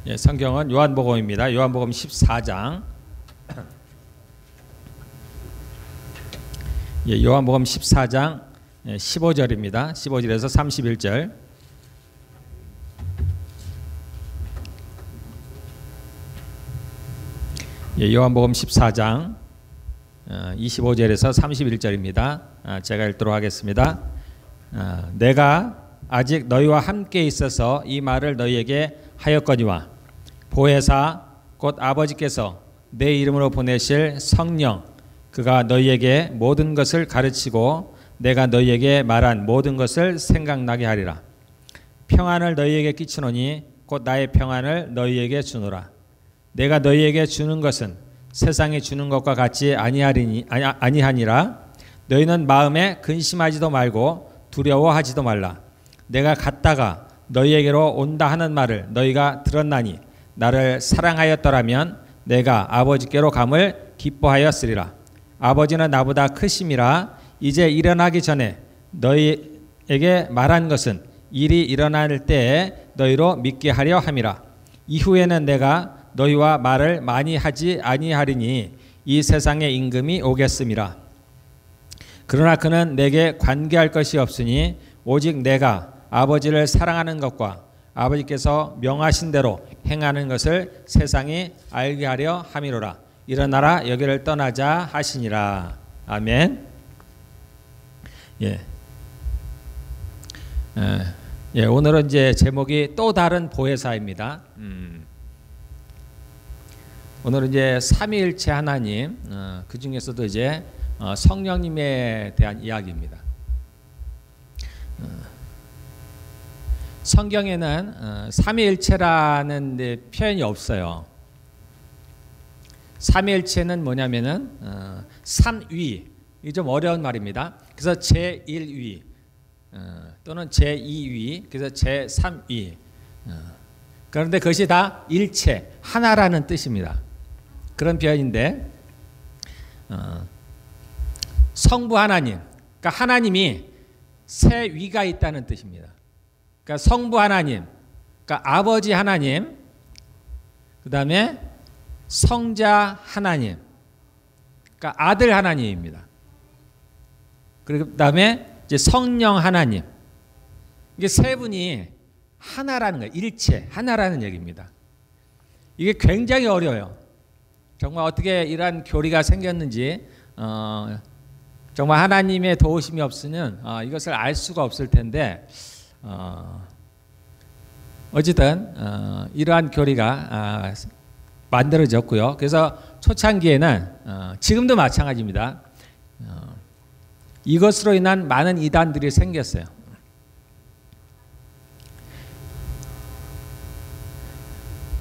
예, 성경은 요한복음입니다. 요한복음 14장. 예, 요한복음 14장 15절입니다. 15절에서 31절. 예, 요한복음 14장 25절에서 31절입니다. 제가 읽도록 하겠습니다. 내가 아직 너희와 함께 있어서 이 말을 너희에게 하였거니와 보혜사 곧 아버지께서 내 이름으로 보내실 성령 그가 너희에게 모든 것을 가르치고 내가 너희에게 말한 모든 것을 생각나게 하리라. 평안을 너희에게 끼치노니 곧 나의 평안을 너희에게 주노라. 내가 너희에게 주는 것은 세상이 주는 것과 같이 아니하니라. 너희는 마음에 근심하지도 말고 두려워하지도 말라. 내가 갔다가 너희에게로 온다 하는 말을 너희가 들었나니 나를 사랑하였더라면 내가 아버지께로 감을 기뻐하였으리라. 아버지는 나보다 크심이라. 이제 일어나기 전에 너희에게 말한 것은 일이 일어날 때에 너희로 믿게 하려 함이라. 이후에는 내가 너희와 말을 많이 하지 아니하리니 이 세상의 임금이 오겠음이라. 그러나 그는 내게 관계할 것이 없으니 오직 내가 아버지를 사랑하는 것과 아버지께서 명하신 대로 행하는 것을 세상이 알게 하려 함이로라. 일어나라 여기를 떠나자 하시니라. 아멘. 오늘은 이제 제목이 또 다른 보혜사입니다. 오늘은 이제 삼위일체 하나님, 그 중에서도 이제 성령님에 대한 이야기입니다. 성경에는 삼위일체라는 표현이 없어요. 삼위일체는 뭐냐면은 삼위, 이게 좀 어려운 말입니다. 그래서 제1위 또는 제2위, 그래서 제3위. 그런데 그것이 다 일체, 하나라는 뜻입니다. 그런 표현인데 성부 하나님, 그러니까 하나님이 세 위가 있다는 뜻입니다. 그러니까 성부 하나님, 그러니까 아버지 하나님, 그 다음에 성자 하나님, 그러니까 아들 하나님입니다. 그리고 그 다음에 이제 성령 하나님. 이게 세 분이 하나라는 거예요. 일체, 하나라는 얘기입니다. 이게 굉장히 어려워요. 정말 어떻게 이러한 교리가 생겼는지 정말 하나님의 도우심이 없으면 이것을 알 수가 없을 텐데 어쨌든 이러한 교리가 만들어졌고요. 그래서 초창기에는 지금도 마찬가지입니다. 이것으로 인한 많은 이단들이 생겼어요.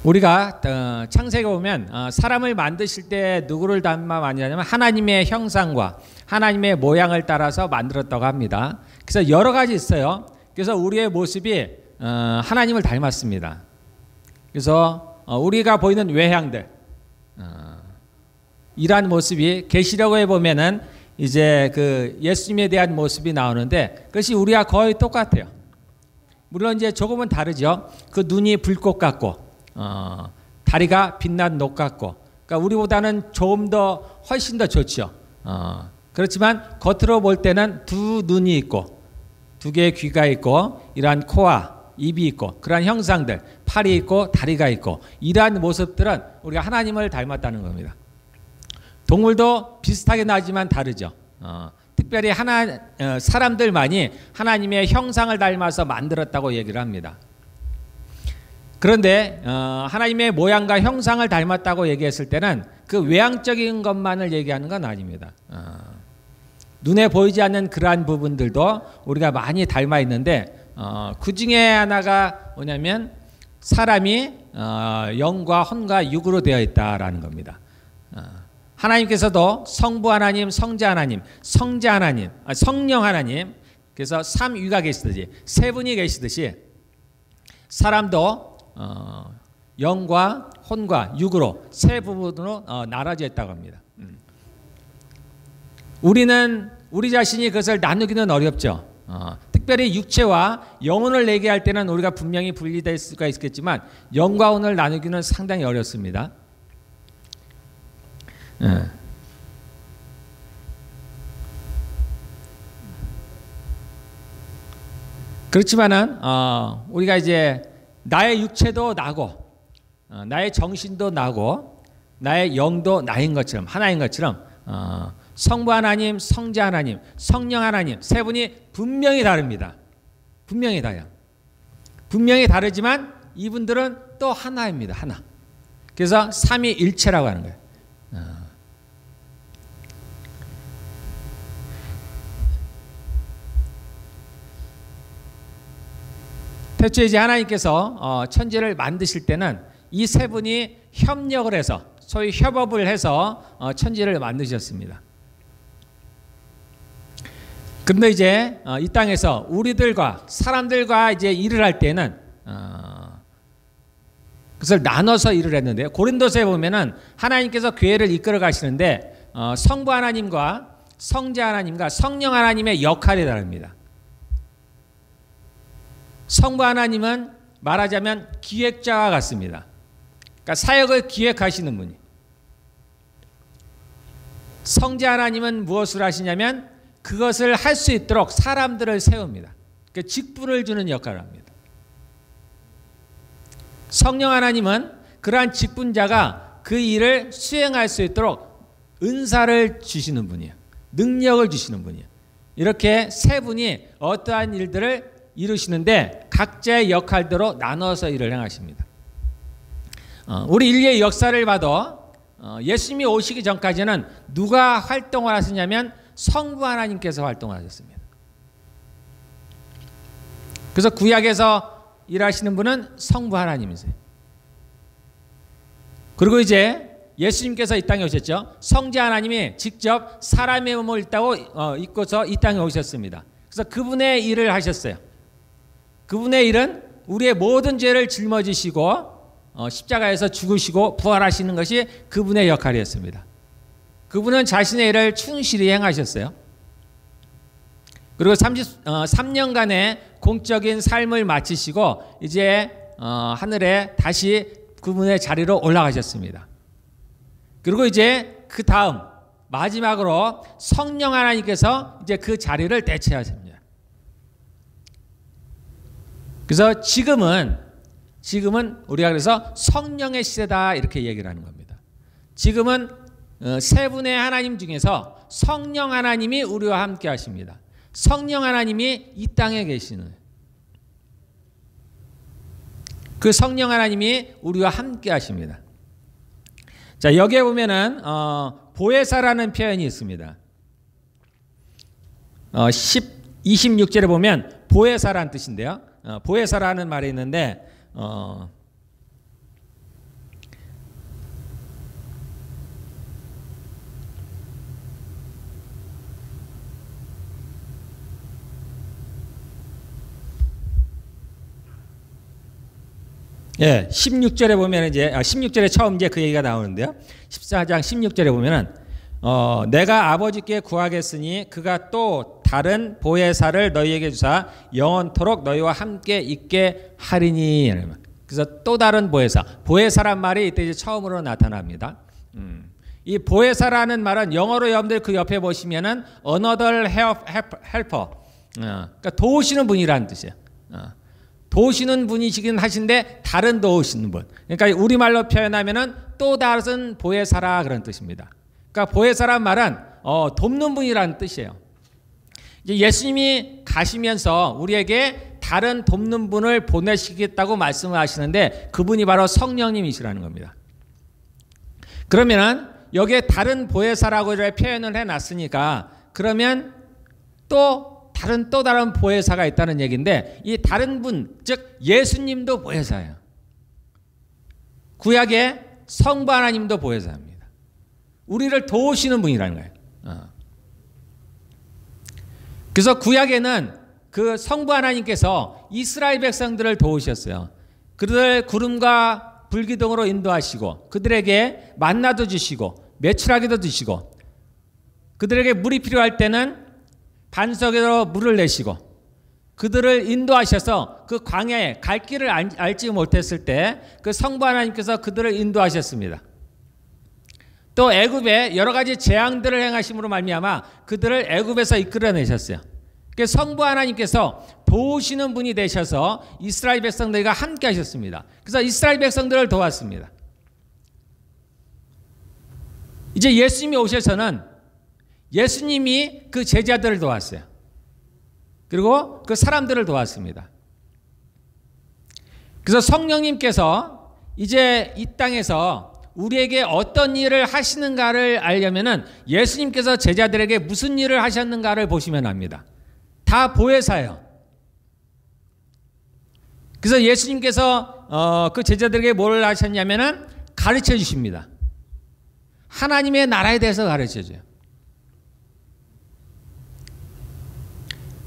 우리가 창세기에 보면 사람을 만드실 때 누구를 닮아 만드냐면 하나님의 형상과 하나님의 모양을 따라서 만들었다고 합니다. 그래서 여러 가지 있어요. 그래서 우리의 모습이 하나님을 닮았습니다. 그래서 우리가 보이는 외향들, 이러한 모습이 계시록에 보면은 이제 그 예수님에 대한 모습이 나오는데 그것이 우리와 거의 똑같아요. 물론 이제 조금은 다르죠. 그 눈이 불꽃 같고 다리가 빛난 녹 같고, 그러니까 우리보다는 조금 더 훨씬 더 좋죠. 그렇지만 겉으로 볼 때는 두 눈이 있고 두 개의 귀가 있고 이러한 코와 입이 있고 그러한 형상들, 팔이 있고 다리가 있고 이러한 모습들은 우리가 하나님을 닮았다는 겁니다. 동물도 비슷하게 나지만 다르죠. 특별히 사람들만이 하나님의 형상을 닮아서 만들었다고 얘기를 합니다. 그런데 하나님의 모양과 형상을 닮았다고 얘기했을 때는 그 외향적인 것만을 얘기하는 건 아닙니다. 눈에 보이지 않는 그러한 부분들도 우리가 많이 닮아 있는데 그 중에 하나가 뭐냐면 사람이 영과 혼과 육으로 되어 있다라는 겁니다. 하나님께서도 성부 하나님, 성자 하나님, 성자 하나님, 성령 하나님, 그래서 삼위가 계시듯이 세 분이 계시듯이 사람도 영과 혼과 육으로 세 부분으로 나눠져 있다고 합니다. 우리는 우리 자신이 그것을 나누기는 어렵죠. 특별히 육체와 영혼을 내게 할 때는 우리가 분명히 분리될 수가 있겠지만 영과 혼을 나누기는 상당히 어렵습니다. 그렇지만은 우리가 이제 나의 육체도 나고 나의 정신도 나고 나의 영도 나인 것처럼 하나인 것처럼 성부 하나님, 성자 하나님, 성령 하나님 세 분이 분명히 다릅니다. 분명히 다요. 분명히 다르지만 이분들은 또 하나입니다. 하나. 그래서 삼위일체라고 하는 거예요. 태초에 이제 하나님께서 천지를 만드실 때는 이 세 분이 협력을 해서 소위 협업을 해서 천지를 만드셨습니다. 그런데 이제 이 땅에서 우리들과 사람들과 이제 일을 할 때는 그것을 나눠서 일을 했는데요. 고린도서에 보면은 하나님께서 교회를 이끌어 가시는데 성부 하나님과 성자 하나님과 성령 하나님의 역할이 다릅니다. 성부 하나님은 말하자면 기획자와 같습니다. 그러니까 사역을 기획하시는 분이. 성자 하나님은 무엇을 하시냐면 그것을 할 수 있도록 사람들을 세웁니다. 그러니까 직분을 주는 역할을 합니다. 성령 하나님은 그러한 직분자가 그 일을 수행할 수 있도록 은사를 주시는 분이에요. 능력을 주시는 분이에요. 이렇게 세 분이 어떠한 일들을 이루시는데 각자의 역할대로 나눠서 일을 행하십니다. 우리 인류의 역사를 봐도 예수님이 오시기 전까지는 누가 활동을 하시냐면 성부 하나님께서 활동을 하셨습니다. 그래서 구약에서 일하시는 분은 성부 하나님이세요. 그리고 이제 예수님께서 이 땅에 오셨죠. 성자 하나님이 직접 사람의 몸을 입고서 이 땅에 오셨습니다. 그래서 그분의 일을 하셨어요. 그분의 일은 우리의 모든 죄를 짊어지시고 십자가에서 죽으시고 부활하시는 것이 그분의 역할이었습니다. 그분은 자신의 일을 충실히 행하셨어요. 그리고 33년간의 공적인 삶을 마치시고 이제 하늘에 다시 그분의 자리로 올라가셨습니다. 그리고 이제 그 다음 마지막으로 성령 하나님께서 이제 그 자리를 대체하십니다. 그래서 지금은 우리가 그래서 성령의 시대다 이렇게 얘기를 하는 겁니다. 지금은 세 분의 하나님 중에서 성령 하나님이 우리와 함께 하십니다. 성령 하나님이 이 땅에 계시는 그 성령 하나님이 우리와 함께 하십니다. 자, 여기에 보면은 보혜사라는 표현이 있습니다. 26절에 보면 보혜사라는 뜻인데요. 보혜사라는 말이 있는데 예, 16절에 보면 이제 16절에 처음 이제 그 얘기가 나오는데요. 14장 16절에 보면은 내가 아버지께 구하겠으니 그가 또 다른 보혜사를 너희에게 주사 영원토록 너희와 함께 있게 하리니. 그래서 또 다른 보혜사. 보혜사란 말이 이때 이제 처음으로 나타납니다. 이 보혜사라는 말은 영어로 여러분들 그 옆에 보시면은 another helper. 그러니까 도우시는 분이라는 뜻이에요. 도우시는 분이시긴 하신데 다른 도우시는 분. 그러니까 우리말로 표현하면은 또 다른 보혜사라 그런 뜻입니다. 그러니까 보혜사란 말은 돕는 분이라는 뜻이에요. 이제 예수님이 가시면서 우리에게 다른 돕는 분을 보내시겠다고 말씀을 하시는데 그분이 바로 성령님이시라는 겁니다. 그러면은 여기에 다른 보혜사라고 표현을 해놨으니까 그러면 또 다른 보혜사가 있다는 얘기인데 이 다른 분, 즉 예수님도 보혜사예요. 구약의 성부 하나님도 보혜사입니다. 우리를 도우시는 분이라는 거예요. 그래서 구약에는 그 성부 하나님께서 이스라엘 백성들을 도우셨어요. 그들을 구름과 불기둥으로 인도하시고 그들에게 만나도 주시고 메추라기도 주시고 그들에게 물이 필요할 때는 반석으로 물을 내시고 그들을 인도하셔서 그 광야에 갈 길을 알지 못했을 때 그 성부 하나님께서 그들을 인도하셨습니다. 또 애굽에 여러 가지 재앙들을 행하심으로 말미암아 그들을 애굽에서 이끌어내셨어요. 그래서 성부 하나님께서 도우시는 분이 되셔서 이스라엘 백성들과 함께 하셨습니다. 그래서 이스라엘 백성들을 도왔습니다. 이제 예수님이 오셔서는 예수님이 그 제자들을 도왔어요. 그리고 그 사람들을 도왔습니다. 그래서 성령님께서 이제 이 땅에서 우리에게 어떤 일을 하시는가를 알려면은 예수님께서 제자들에게 무슨 일을 하셨는가를 보시면 압니다. 다 보혜사예요. 그래서 예수님께서 그 제자들에게 뭘 하셨냐면은 가르쳐 주십니다. 하나님의 나라에 대해서 가르쳐 줘요.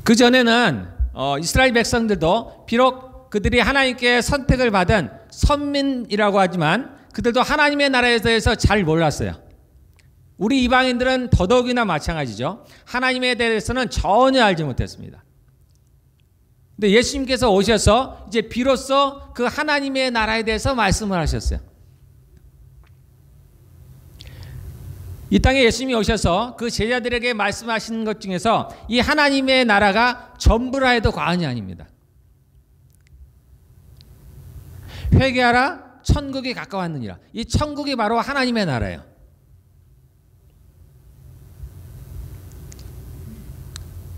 그 전에는 이스라엘 백성들도 비록 그들이 하나님께 선택을 받은 선민이라고 하지만 그들도 하나님의 나라에 대해서 잘 몰랐어요. 우리 이방인들은 더더욱이나 마찬가지죠. 하나님에 대해서는 전혀 알지 못했습니다. 근데 예수님께서 오셔서 이제 비로소 그 하나님의 나라에 대해서 말씀을 하셨어요. 이 땅에 예수님이 오셔서 그 제자들에게 말씀하시는 것 중에서 이 하나님의 나라가 전부라 해도 과언이 아닙니다. 회개하라 천국이 가까웠느니라. 이 천국이 바로 하나님의 나라예요.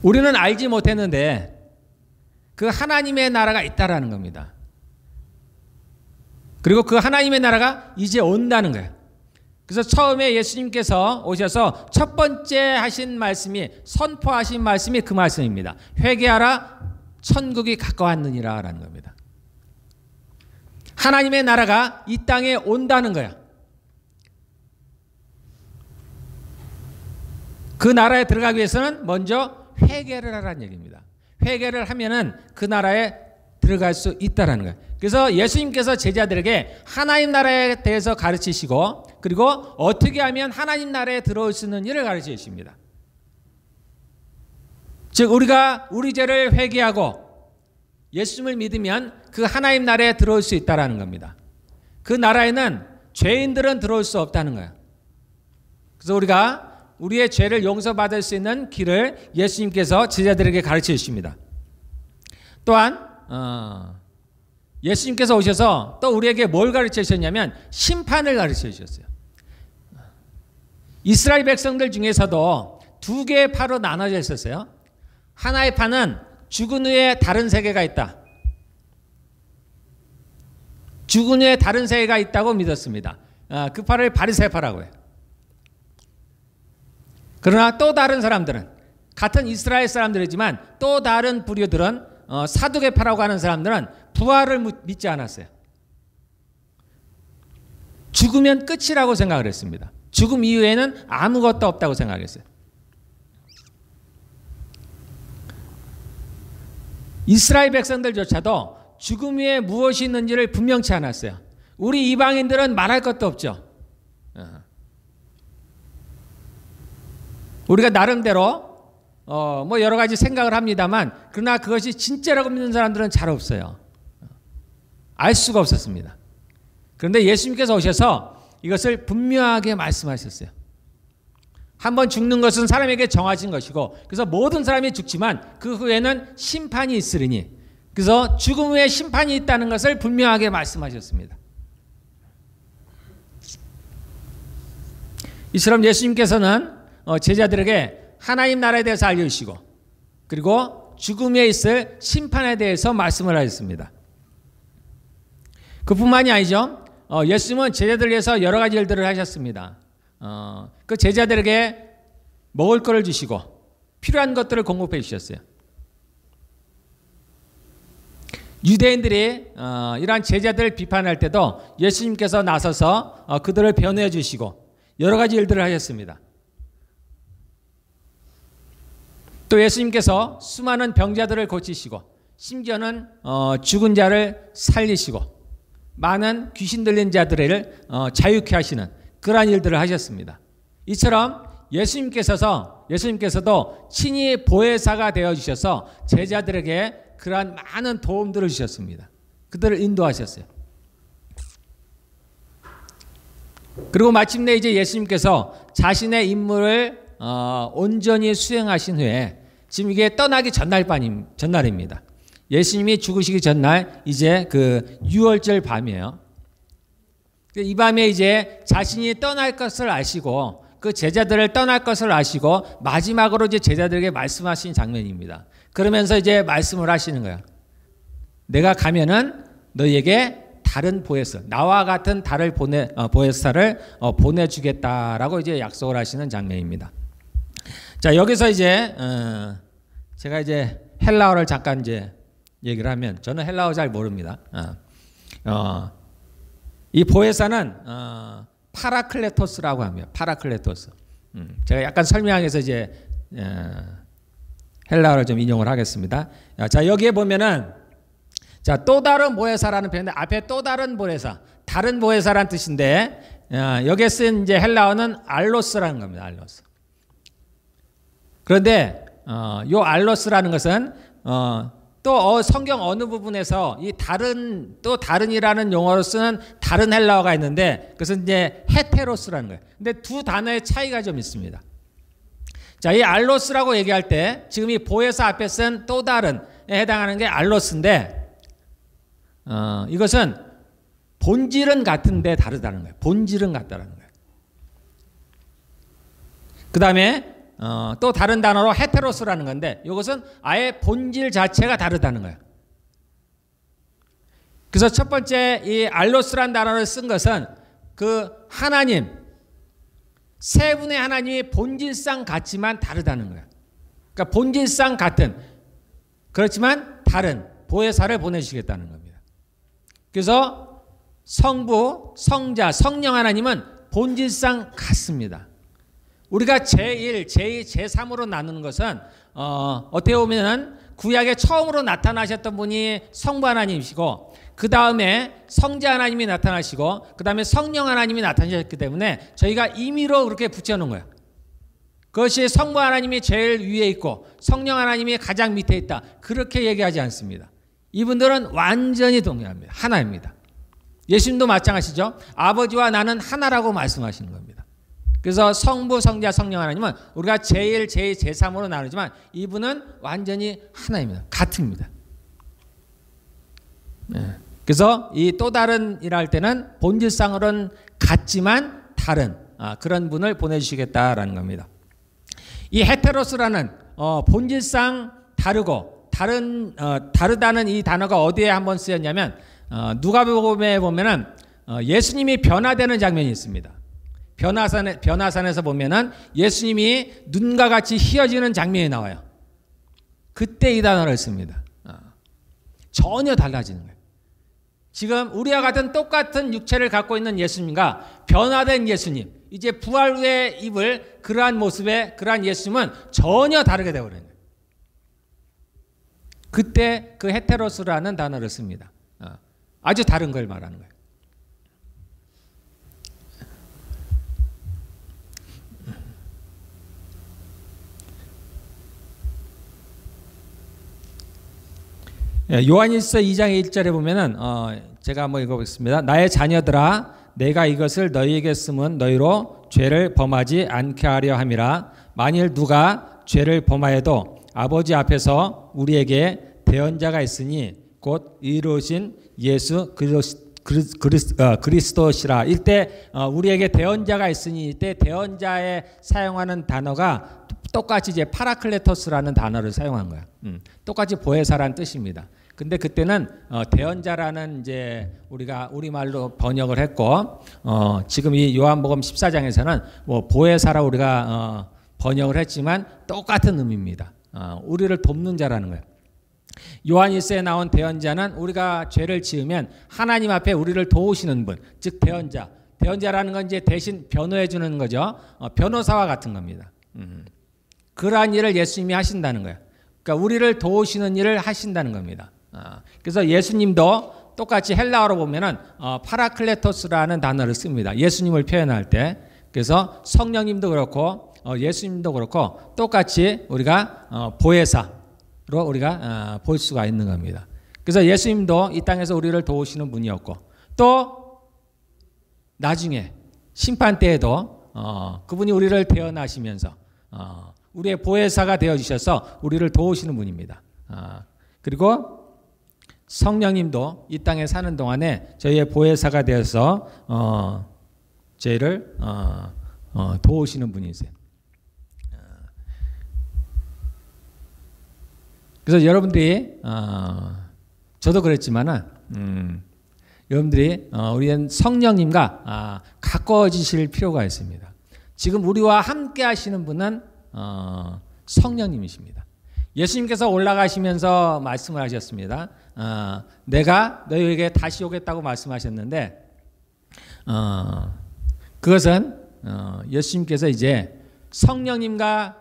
우리는 알지 못했는데 그 하나님의 나라가 있다라는 겁니다. 그리고 그 하나님의 나라가 이제 온다는 거예요. 그래서 처음에 예수님께서 오셔서 첫 번째 하신 말씀이 선포하신 말씀이 그 말씀입니다. 회개하라 천국이 가까웠느니라 라는 겁니다. 하나님의 나라가 이 땅에 온다는 거야. 그 나라에 들어가기 위해서는 먼저 회개를 하라는 얘기입니다. 회개를 하면은 그 나라에 들어갈 수 있다라는 거예요. 그래서 예수님께서 제자들에게 하나님 나라에 대해서 가르치시고 그리고 어떻게 하면 하나님 나라에 들어올 수 있는 일을 가르쳐 주십니다. 즉 우리가 우리 죄를 회개하고 예수님을 믿으면 그 하나님 나라에 들어올 수 있다라는 겁니다. 그 나라에는 죄인들은 들어올 수 없다는 거예요. 그래서 우리가 우리의 죄를 용서받을 수 있는 길을 예수님께서 제자들에게 가르쳐 주십니다. 또한 예수님께서 오셔서 또 우리에게 뭘 가르쳐 주셨냐면 심판을 가르쳐 주셨어요. 이스라엘 백성들 중에서도 두 개의 파로 나눠져 있었어요. 하나의 파는 죽은 후에 다른 세계가 있다. 죽은 후에 다른 세계가 있다고 믿었습니다. 그 파를 바리새파라고 해요. 그러나 또 다른 사람들은 같은 이스라엘 사람들이지만 또 다른 부류들은 사두개파라고 하는 사람들은 부활을 믿지 않았어요. 죽으면 끝이라고 생각을 했습니다. 죽음 이후에는 아무것도 없다고 생각했어요. 이스라엘 백성들조차도 죽음 후에 무엇이 있는지를 분명치 않았어요. 우리 이방인들은 말할 것도 없죠. 우리가 나름대로 뭐 여러 가지 생각을 합니다만 그러나 그것이 진짜라고 믿는 사람들은 잘 없어요. 알 수가 없었습니다. 그런데 예수님께서 오셔서 이것을 분명하게 말씀하셨어요. 한번 죽는 것은 사람에게 정하신 것이고 그래서 모든 사람이 죽지만 그 후에는 심판이 있으리니 그래서 죽음 후에 심판이 있다는 것을 분명하게 말씀하셨습니다. 이처럼 예수님께서는 제자들에게 하나님 나라에 대해서 알려주시고 그리고 죽음에 있을 심판에 대해서 말씀을 하셨습니다. 그뿐만이 아니죠. 예수님은 제자들을 위해서 여러 가지 일들을 하셨습니다. 그 제자들에게 먹을 것을 주시고 필요한 것들을 공급해 주셨어요. 유대인들이 이러한 제자들을 비판할 때도 예수님께서 나서서 그들을 변호해 주시고 여러 가지 일들을 하셨습니다. 또 예수님께서 수많은 병자들을 고치시고 심지어는 죽은 자를 살리시고 많은 귀신 들린 자들을 자유케 하시는 그러한 일들을 하셨습니다. 이처럼 예수님께서도 친히 보혜사가 되어 주셔서 제자들에게 그러한 많은 도움들을 주셨습니다. 그들을 인도하셨어요. 그리고 마침내 이제 예수님께서 자신의 임무를 온전히 수행하신 후에 지금 이게 떠나기 전날입니다. 예수님이 죽으시기 전날 이제 그 유월절 밤이에요. 이 밤에 이제 자신이 떠날 것을 아시고 그 제자들을 떠날 것을 아시고 마지막으로 이제 제자들에게 말씀하신 장면입니다. 그러면서 이제 말씀을 하시는 거예요. 내가 가면은 너희에게 다른 보혜사, 나와 같은 보혜사를 보내주겠다라고 이제 약속을 하시는 장면입니다. 자, 여기서 이제 제가 이제 헬라어를 잠깐 이제 얘기를 하면, 저는 헬라어 잘 모릅니다. 이 보혜사는 파라클레토스라고 합니다. 파라클레토스. 제가 약간 설명하기 위해서 이제 헬라어를 좀 인용을 하겠습니다. 자, 여기에 보면은 자, 또 다른 보혜사라는 표현인데 앞에 또 다른 보혜사, 다른 보혜사라는 뜻인데 여기에 쓴 이제 헬라어는 알로스라는 겁니다. 알로스. 그런데 요 알로스라는 것은 또 성경 어느 부분에서 이 다른이라는 용어로 쓰는 다른 헬라어가 있는데 그것은 이제 헤테로스라는 거예요. 근데 두 단어의 차이가 좀 있습니다. 자, 이 알로스라고 얘기할 때 지금 이 보혜사 앞에 쓴 또 다른에 해당하는 게 알로스인데 이것은 본질은 같은데 다르다는 거예요. 본질은 같다는 거예요. 그 다음에 또 다른 단어로 헤테로스라는 건데 이것은 아예 본질 자체가 다르다는 거예요. 그래서 첫 번째 이 알로스라는 단어를 쓴 것은 그 하나님, 세 분의 하나님이 본질상 같지만 다르다는 거예요. 그러니까 본질상 같은, 그렇지만 다른 보혜사를 보내주시겠다는 겁니다. 그래서 성부, 성자, 성령 하나님은 본질상 같습니다. 우리가 제1, 제2, 제3으로 나누는 것은 어떻게 보면 구약에 처음으로 나타나셨던 분이 성부 하나님이시고 그 다음에 성자 하나님이 나타나시고 그 다음에 성령 하나님이 나타나셨기 때문에 저희가 임의로 그렇게 붙여놓은 거예요. 그것이 성부 하나님이 제일 위에 있고 성령 하나님이 가장 밑에 있다, 그렇게 얘기하지 않습니다. 이분들은 완전히 동일합니다. 하나입니다. 예수님도 마찬가지죠. 아버지와 나는 하나라고 말씀하시는 겁니다. 그래서 성부, 성자, 성령 하나님은 우리가 제1, 제2, 제3으로 나누지만 이분은 완전히 하나입니다. 같습니다. 네. 그래서 이 또 다른이라 할 때는 본질상으로는 같지만 다른 그런 분을 보내주시겠다라는 겁니다. 이 헤테로스라는 본질상 다르고 다르다는 이 단어가 어디에 한번 쓰였냐면 누가복음에 보면은 예수님이 변화되는 장면이 있습니다. 변화산에서 보면은 예수님이 눈과 같이 희어지는 장면이 나와요. 그때 이 단어를 씁니다. 전혀 달라지는 거예요. 지금 우리와 같은 똑같은 육체를 갖고 있는 예수님과 변화된 예수님, 이제 부활 후에 입을 그러한 모습의 그러한 예수님은 전혀 다르게 되어버려요. 그때 그 헤테로스라는 단어를 씁니다. 아주 다른 걸 말하는 거예요. 요한일서 2장 1절에 보면은 제가 한번 읽어보겠습니다. 나의 자녀들아, 내가 이것을 너희에게 쓰면 너희로 죄를 범하지 않게 하려 함이라. 만일 누가 죄를 범하여도 아버지 앞에서 우리에게 대언자가 있으니 곧 의로우신 예수 그리스도시라. 이때 우리에게 대언자가 있으니 이때 대언자에 사용하는 단어가 똑같이 이제 파라클레토스라는 단어를 사용한 거야. 똑같이 보혜사라는 뜻입니다. 근데 그때는 대언자라는 이제 우리가 우리말로 번역을 했고 지금 이 요한복음 14장에서는 뭐 보혜사라 우리가 번역을 했지만 똑같은 의미입니다. 우리를 돕는 자라는 거예요. 요한일서에 나온 대언자는 우리가 죄를 지으면 하나님 앞에 우리를 도우시는 분, 즉 대언자. 대언자라는 건 이제 대신 변호해 주는 거죠. 변호사와 같은 겁니다. 그러한 일을 예수님이 하신다는 거예요. 그러니까 우리를 도우시는 일을 하신다는 겁니다. 그래서 예수님도 똑같이 헬라어로 보면은 파라클레토스라는 단어를 씁니다. 예수님을 표현할 때. 그래서 성령님도 그렇고 예수님도 그렇고 똑같이 우리가 보혜사로 우리가 볼 수가 있는 겁니다. 그래서 예수님도 이 땅에서 우리를 도우시는 분이었고 또 나중에 심판 때에도 그분이 우리를 대언하시면서 우리의 보혜사가 되어주셔서 우리를 도우시는 분입니다. 그리고 성령님도 이 땅에 사는 동안에 저희의 보혜사가 되어서 저희를 도우시는 분이세요. 그래서 여러분들이 저도 그랬지만은 여러분들이 우리는 성령님과 가까워지실 필요가 있습니다. 지금 우리와 함께 하시는 분은 성령님이십니다. 예수님께서 올라가시면서 말씀을 하셨습니다. 내가 너희에게 다시 오겠다고 말씀하셨는데 그것은 예수님께서 이제 성령님과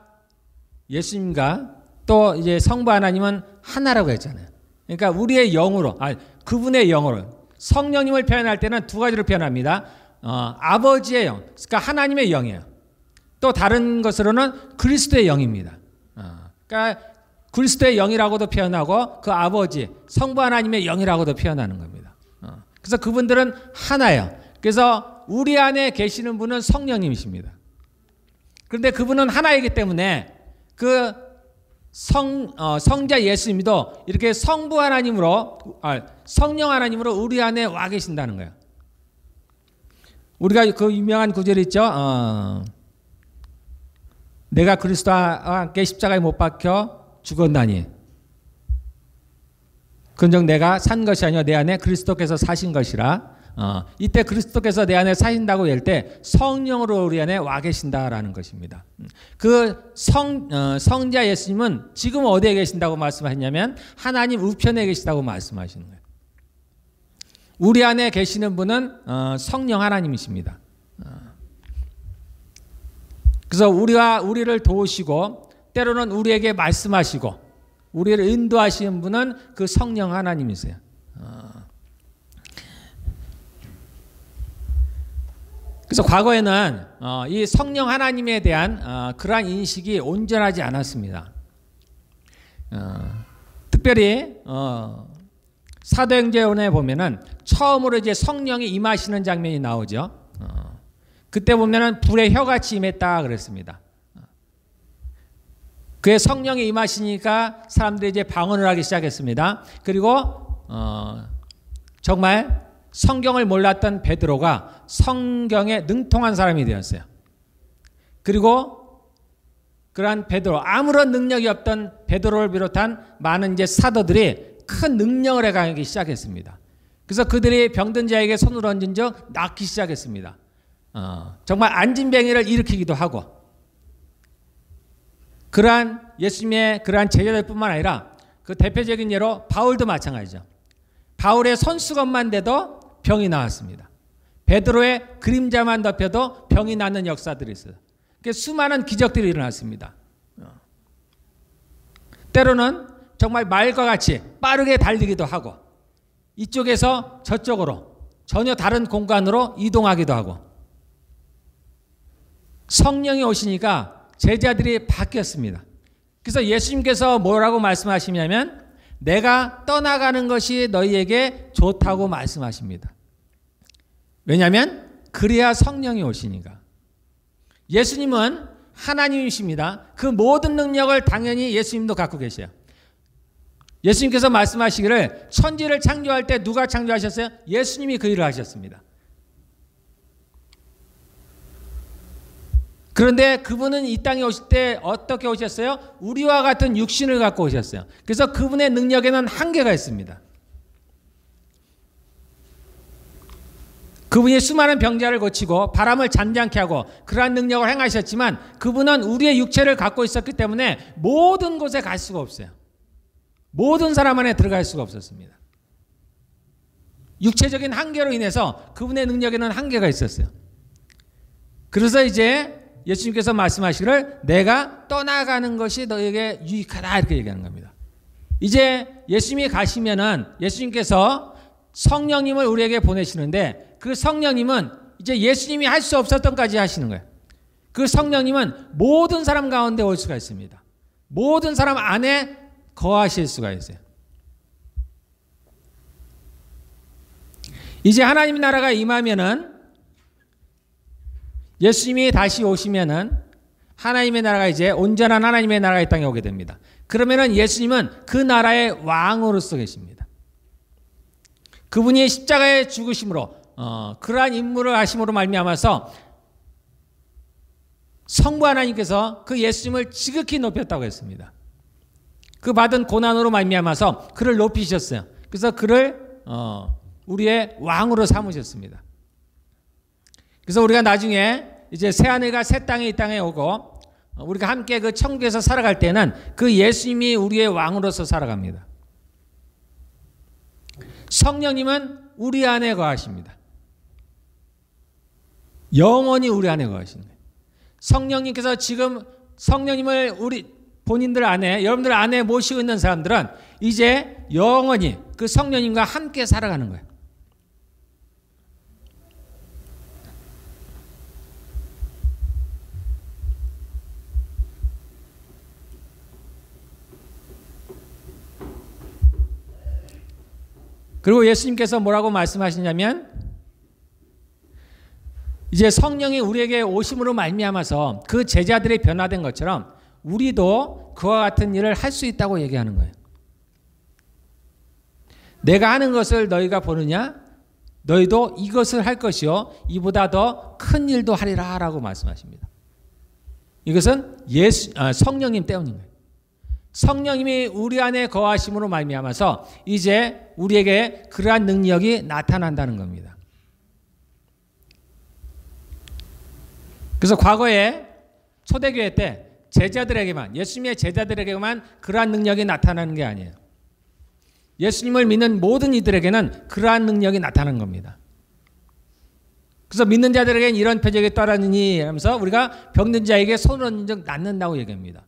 예수님과 또 이제 성부 하나님은 하나라고 했잖아요. 그러니까 우리의 영으로, 그분의 영으로 성령님을 표현할 때는 두 가지로 표현합니다. 아버지의 영, 그러니까 하나님의 영이에요. 또 다른 것으로는 그리스도의 영입니다. 그러니까 그리스도의 영이라고도 표현하고 그 아버지 성부 하나님의 영이라고도 표현하는 겁니다. 그래서 그분들은 하나예요. 그래서 우리 안에 계시는 분은 성령님이십니다. 그런데 그분은 하나이기 때문에 그 성자 예수님도 이렇게 성부 하나님으로 성령 하나님으로 우리 안에 와 계신다는 거예요. 우리가 그 유명한 구절이 있죠. 내가 그리스도와 함께 십자가에 못 박혀 죽었나니 그런즉 내가 산 것이 아니라 내 안에 그리스도께서 사신 것이라. 이때 그리스도께서 내 안에 사신다고 할 때 성령으로 우리 안에 와 계신다라는 것입니다. 그 성자 예수님은 지금 어디에 계신다고 말씀하셨냐면 하나님 우편에 계시다고 말씀하시는 거예요. 우리 안에 계시는 분은 성령 하나님이십니다. 그래서 우리를 도우시고 때로는 우리에게 말씀하시고 우리를 인도하시는 분은 그 성령 하나님이세요. 그래서 과거에는 이 성령 하나님에 대한 그러한 인식이 온전하지 않았습니다. 특별히 사도행전에 보면은 처음으로 이제 성령이 임하시는 장면이 나오죠. 그때 보면은 불의 혀같이 임했다 그랬습니다. 그의 성령이 임하시니까 사람들이 이제 방언을 하기 시작했습니다. 그리고 정말 성경을 몰랐던 베드로가 성경에 능통한 사람이 되었어요. 그리고 그러한 베드로, 아무런 능력이 없던 베드로를 비롯한 많은 이제 사도들이 큰 능력을 행하기 시작했습니다. 그래서 그들이 병든 자에게 손을 얹은 적 낫기 시작했습니다. 정말 안진뱅이를 일으키기도 하고 그러한 예수님의 그러한 제자들뿐만 아니라 그 대표적인 예로 바울도 마찬가지죠. 바울의 손수건만 대도 병이 나왔습니다. 베드로의 그림자만 덮여도 병이 낫는 역사들이 있어요. 수많은 기적들이 일어났습니다. 때로는 정말 말과 같이 빠르게 달리기도 하고 이쪽에서 저쪽으로 전혀 다른 공간으로 이동하기도 하고 성령이 오시니까 제자들이 바뀌었습니다. 그래서 예수님께서 뭐라고 말씀하시냐면 내가 떠나가는 것이 너희에게 좋다고 말씀하십니다. 왜냐하면 그래야 성령이 오시니까. 예수님은 하나님이십니다. 그 모든 능력을 당연히 예수님도 갖고 계셔요. 예수님께서 말씀하시기를 천지를 창조할 때 누가 창조하셨어요? 예수님이 그 일을 하셨습니다. 그런데 그분은 이 땅에 오실 때 어떻게 오셨어요? 우리와 같은 육신을 갖고 오셨어요. 그래서 그분의 능력에는 한계가 있습니다. 그분이 수많은 병자를 고치고 바람을 잠잠케 하고 그러한 능력을 행하셨지만 그분은 우리의 육체를 갖고 있었기 때문에 모든 곳에 갈 수가 없어요. 모든 사람 안에 들어갈 수가 없었습니다. 육체적인 한계로 인해서 그분의 능력에는 한계가 있었어요. 그래서 이제 예수님께서 말씀하시기를 내가 떠나가는 것이 너에게 유익하다 이렇게 얘기하는 겁니다. 이제 예수님이 가시면은 예수님께서 성령님을 우리에게 보내시는데 그 성령님은 이제 예수님이 할 수 없었던 것까지 하시는 거예요. 그 성령님은 모든 사람 가운데 올 수가 있습니다. 모든 사람 안에 거하실 수가 있어요. 이제 하나님 나라가 임하면은, 예수님이 다시 오시면은 하나님의 나라가, 이제 온전한 하나님의 나라가 이 땅에 오게 됩니다. 그러면은 예수님은 그 나라의 왕으로서 계십니다. 그분이 십자가에 죽으심으로 그러한 임무를 하심으로 말미암아서 성부 하나님께서 그 예수님을 지극히 높였다고 했습니다. 그 받은 고난으로 말미암아서 그를 높이셨어요. 그래서 그를 우리의 왕으로 삼으셨습니다. 그래서 우리가 나중에 이제 새하늘과 새 땅이 이 땅에 오고 우리가 함께 그 천국에서 살아갈 때는 그 예수님이 우리의 왕으로서 살아갑니다. 성령님은 우리 안에 거하십니다. 영원히 우리 안에 거하십니다. 성령님께서 지금 성령님을 우리 본인들 안에, 여러분들 안에 모시고 있는 사람들은 이제 영원히 그 성령님과 함께 살아가는 거예요. 그리고 예수님께서 뭐라고 말씀하시냐면, 이제 성령이 우리에게 오심으로 말미암아서 그 제자들이 변화된 것처럼 우리도 그와 같은 일을 할 수 있다고 얘기하는 거예요. 내가 하는 것을 너희가 보느냐? 너희도 이것을 할 것이요 이보다 더 큰 일도 하리라 라고 말씀하십니다. 이것은 성령님 때문인 거예요. 성령님이 우리 안에 거하심으로 말미암아서 이제 우리에게 그러한 능력이 나타난다는 겁니다. 그래서 과거에 초대교회 때 제자들에게만, 예수님의 제자들에게만 그러한 능력이 나타나는 게 아니에요. 예수님을 믿는 모든 이들에게는 그러한 능력이 나타나는 겁니다. 그래서 믿는 자들에게는 이런 표적이 따르느니 하면서 우리가 병든 자에게 손을 얹은 적 낫는다고 얘기합니다.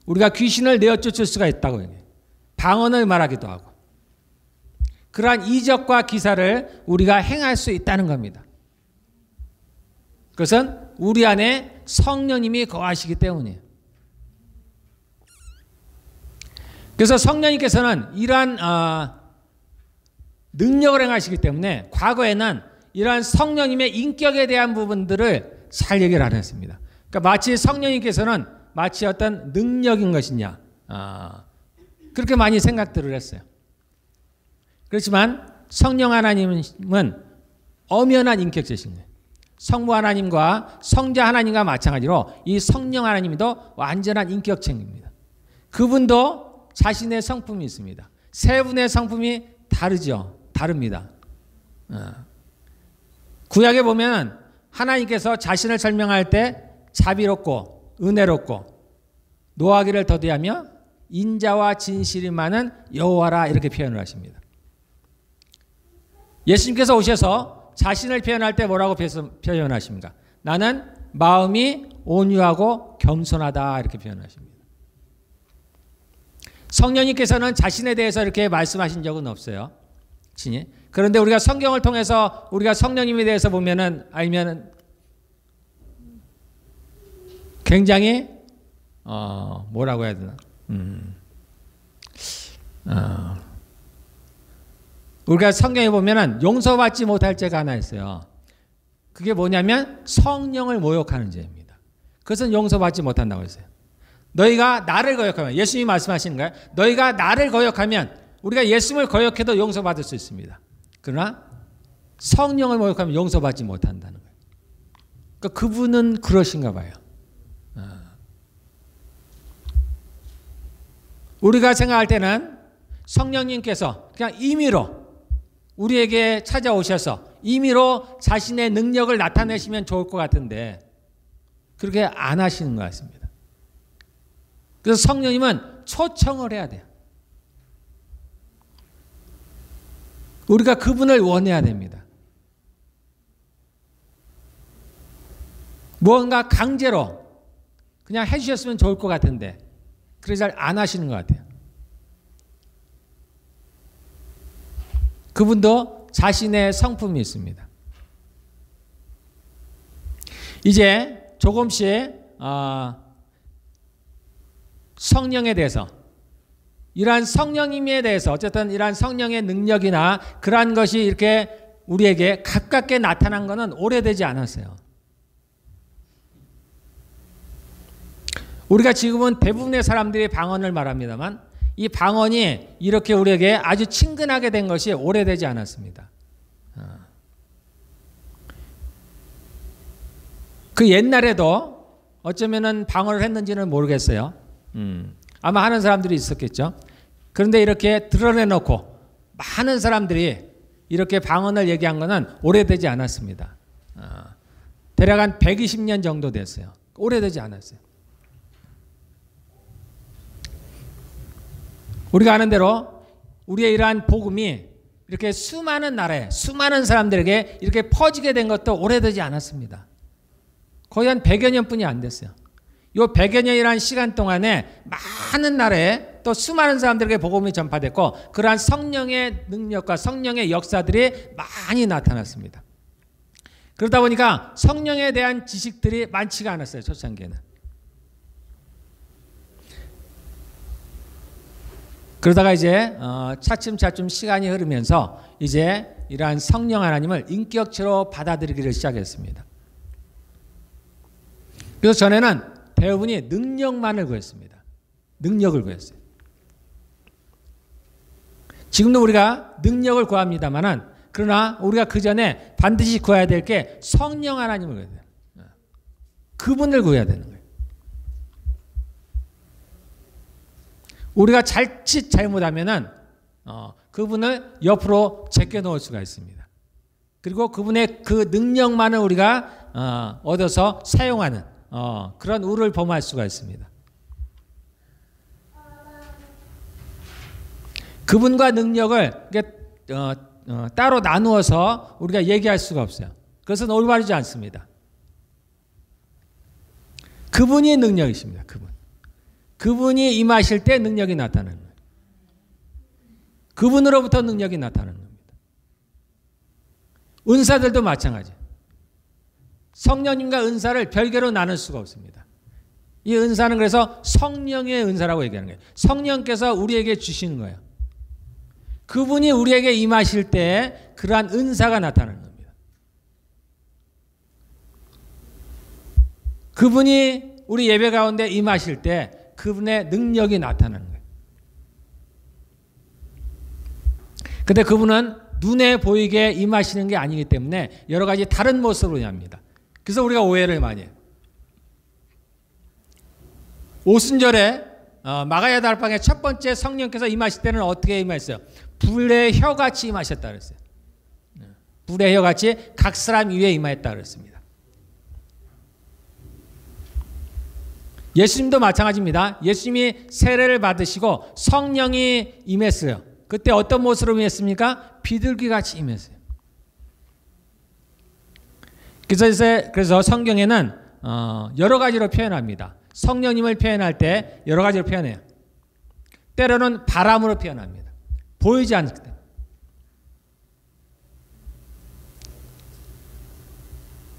우리가 귀신을 내어 쫓을 수가 있다고 얘기해요. 방언을 말하기도 하고. 그러한 이적과 기사를 우리가 행할 수 있다는 겁니다. 그것은 우리 안에 성령님이 거하시기 때문이에요. 그래서 성령님께서는 이러한 능력을 행하시기 때문에 과거에는 이러한 성령님의 인격에 대한 부분들을 잘 얘기를 안 했습니다. 그러니까 마치 성령님께서는 마치 어떤 능력인 것이냐, 그렇게 많이 생각들을 했어요. 그렇지만 성령 하나님은 엄연한 인격체신 거예요. 성부 하나님과 성자 하나님과 마찬가지로 이 성령 하나님도 완전한 인격체입니다. 그분도 자신의 성품이 있습니다. 세 분의 성품이 다릅니다. 구약에 보면 하나님께서 자신을 설명할 때 자비롭고 은혜롭고 노하기를 더디하며 인자와 진실이 많은 여호와라 이렇게 표현을 하십니다. 예수님께서 오셔서 자신을 표현할 때 뭐라고 표현하십니까? 나는 마음이 온유하고 겸손하다 이렇게 표현하십니다. 성령님께서는 자신에 대해서 이렇게 말씀하신 적은 없어요. 친히. 그런데 우리가 성경을 통해서 우리가 성령님에 대해서 알면은 굉장히 뭐라고 해야 되나? 우리가 성경에 보면은 용서받지 못할 죄가 하나 있어요. 그게 뭐냐면 성령을 모욕하는 죄입니다. 그것은 용서받지 못한다고 했어요. 너희가 나를 거역하면, 예수님이 말씀하시는 거예요. 너희가 나를 거역하면, 우리가 예수님을 거역해도 용서받을 수 있습니다. 그러나 성령을 모욕하면 용서받지 못한다는 거예요. 그러니까 그분은 그러신가 봐요. 우리가 생각할 때는 성령님께서 그냥 임의로 우리에게 찾아오셔서 임의로 자신의 능력을 나타내시면 좋을 것 같은데 그렇게 안 하시는 것 같습니다. 그래서 성령님은 초청을 해야 돼요. 우리가 그분을 원해야 됩니다. 무언가 강제로 그냥 해주셨으면 좋을 것 같은데 그래서 잘 안 하시는 것 같아요. 그분도 자신의 성품이 있습니다. 이제 조금씩 성령에 대해서, 이러한 성령님에 대해서, 어쨌든 이러한 성령의 능력이나 그러한 것이 이렇게 우리에게 가깝게 나타난 것은 오래되지 않았어요. 우리가 지금은 대부분의 사람들이 방언을 말합니다만 이 방언이 이렇게 우리에게 아주 친근하게 된 것이 오래되지 않았습니다. 그 옛날에도 어쩌면은 방언을 했는지는 모르겠어요. 아마 하는 사람들이 있었겠죠. 그런데 이렇게 드러내놓고 많은 사람들이 이렇게 방언을 얘기한 것은 오래되지 않았습니다. 대략 한 120년 정도 됐어요. 오래되지 않았어요. 우리가 아는 대로 우리의 이러한 복음이 이렇게 수많은 나라에 수많은 사람들에게 이렇게 퍼지게 된 것도 오래되지 않았습니다. 거의 한 100여 년뿐이 안 됐어요. 이 100여 년이라는 시간 동안에 많은 나라에 또 수많은 사람들에게 복음이 전파됐고 그러한 성령의 능력과 성령의 역사들이 많이 나타났습니다. 그러다 보니까 성령에 대한 지식들이 많지가 않았어요. 초창기에는. 그러다가 이제 차츰차츰 시간이 흐르면서 이제 이러한 성령 하나님을 인격체로 받아들이기를 시작했습니다. 그래서 전에는 대부분이 능력만을 구했습니다. 능력을 구했어요. 지금도 우리가 능력을 구합니다만은 그러나 우리가 그 전에 반드시 구해야 될 게 성령 하나님을 구해야 돼요. 그분을 구해야 되는 거예요. 우리가 자칫 잘못하면은 그분을 옆으로 제껴놓을 수가 있습니다. 그리고 그분의 그 능력만을 우리가 얻어서 사용하는 그런 우를 범할 수가 있습니다. 그분과 능력을 따로 나누어서 우리가 얘기할 수가 없어요. 그것은 올바르지 않습니다. 그분이 능력이십니다. 그분이 임하실 때 능력이 나타나는 거예요. 그분으로부터 능력이 나타나는 겁니다. 은사들도 마찬가지예요. 성령님과 은사를 별개로 나눌 수가 없습니다. 이 은사는 그래서 성령의 은사라고 얘기하는 거예요. 성령께서 우리에게 주시는 거예요. 그분이 우리에게 임하실 때 그러한 은사가 나타나는 겁니다. 그분이 우리 예배 가운데 임하실 때 그분의 능력이 나타나는 거예요. 근데 그분은 눈에 보이게 임하시는 게 아니기 때문에 여러 가지 다른 모습으로 임합니다. 그래서 우리가 오해를 많이 해요. 오순절에 마가야 달방의 첫 번째 성령께서 임하실 때는 어떻게 임하셨어요? 불의 혀같이 임하셨다 그랬어요. 불의 혀같이 각 사람 위에 임하였다 그랬습니다. 예수님도 마찬가지입니다. 예수님이 세례를 받으시고 성령이 임했어요. 그때 어떤 모습으로 임했습니까? 비둘기같이 임했어요. 그래서 성경에는 여러 가지로 표현합니다. 성령님을 표현할 때 여러 가지로 표현해요. 때로는 바람으로 표현합니다. 보이지 않기 때문에.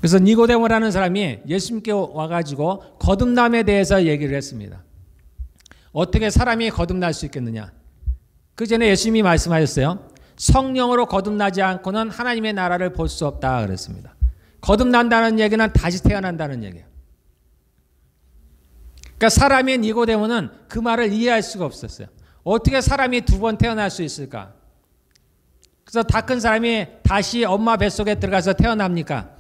그래서 니고데모라는 사람이 예수님께 와가지고 거듭남에 대해서 얘기를 했습니다. 어떻게 사람이 거듭날 수 있겠느냐? 그 전에 예수님이 말씀하셨어요. 성령으로 거듭나지 않고는 하나님의 나라를 볼 수 없다 그랬습니다. 거듭난다는 얘기는 다시 태어난다는 얘기예요. 그러니까 사람인 니고데모는 그 말을 이해할 수가 없었어요. 어떻게 사람이 두 번 태어날 수 있을까? 그래서 다 큰 사람이 다시 엄마 뱃속에 들어가서 태어납니까?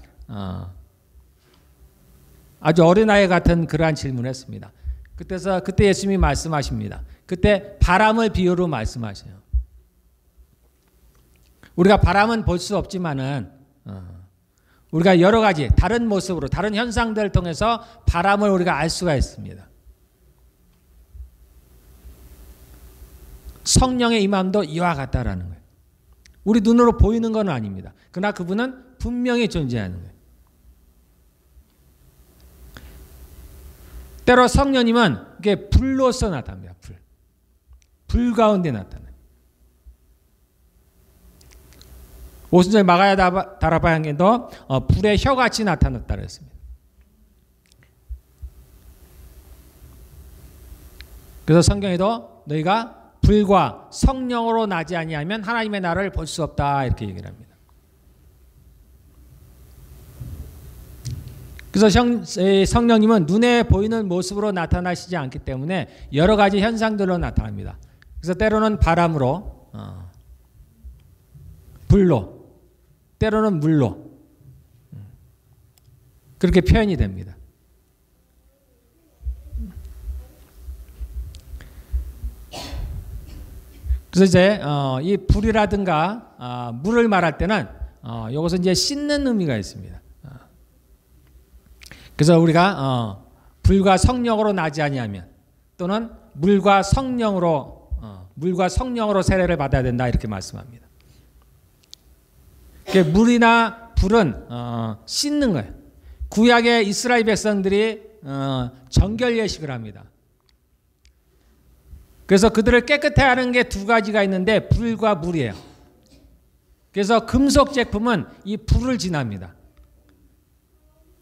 아주 어린아이 같은 그러한 질문을 했습니다. 그때 예수님이 말씀하십니다. 그때 바람을 비유로 말씀하셔요. 우리가 바람은 볼 수 없지만은 우리가 여러 가지 다른 모습으로 다른 현상들을 통해서 바람을 우리가 알 수가 있습니다. 성령의 임함도 이와 같다라는 거예요. 우리 눈으로 보이는 건 아닙니다. 그러나 그분은 분명히 존재하는 거예요. 때로 성령님은 이게 불로서 나타납니다. 불 가운데 나타나요. 오순절 마가야 다라바양에도 불의 혀같이 나타났다 그랬습니다. 그래서 성경에도 너희가 불과 성령으로 나지 아니하면 하나님의 나라를 볼 수 없다 이렇게 얘기를 합니다. 그래서 성령님은 눈에 보이는 모습으로 나타나시지 않기 때문에 여러 가지 현상들로 나타납니다. 그래서 때로는 바람으로, 불로, 때로는 물로 그렇게 표현이 됩니다. 그래서 이제 이 불이라든가 물을 말할 때는 이것은 이제 씻는 의미가 있습니다. 그래서 우리가 불과 성령으로 나지 아니하면 또는 물과 성령으로 세례를 받아야 된다 이렇게 말씀합니다. 물이나 불은 씻는 거예요. 구약의 이스라엘 백성들이 정결 예식을 합니다. 그래서 그들을 깨끗해 하는 게 두 가지가 있는데 불과 물이에요. 그래서 금속 제품은 이 불을 지납니다.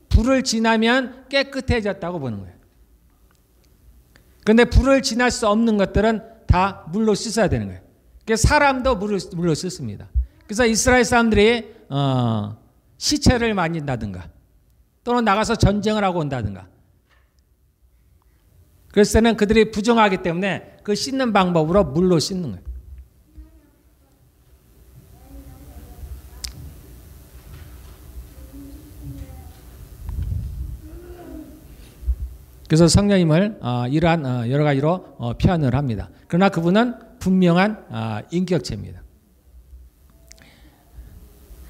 불을 지나면 깨끗해졌다고 보는 거예요. 그런데 불을 지날 수 없는 것들은 다 물로 씻어야 되는 거예요. 그래서 사람도 물로 씻습니다. 그래서 이스라엘 사람들이 시체를 만진다든가 또는 나가서 전쟁을 하고 온다든가 그랬을 때는 그들이 부정하기 때문에 그 씻는 방법으로 물로 씻는 거예요. 그래서 성령님을 이러한 여러 가지로 표현을 합니다. 그러나 그분은 분명한 인격체입니다.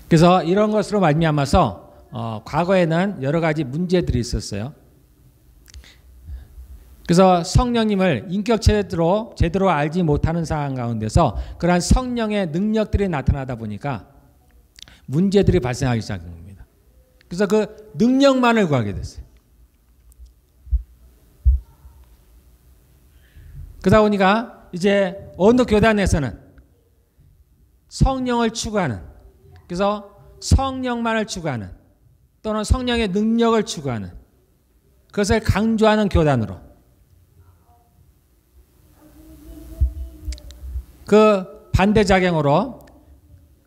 그래서 이런 것으로 말미암아서 과거에는 여러 가지 문제들이 있었어요. 그래서 성령님을 인격체로 제대로 알지 못하는 상황 가운데서 그러한 성령의 능력들이 나타나다 보니까 문제들이 발생하기 시작한 겁니다. 그래서 그 능력만을 구하게 됐어요. 그러다 보니까 이제 어느 교단에서는 성령을 추구하는, 그래서 성령만을 추구하는 또는 성령의 능력을 추구하는 그것을 강조하는 교단으로, 그 반대작용으로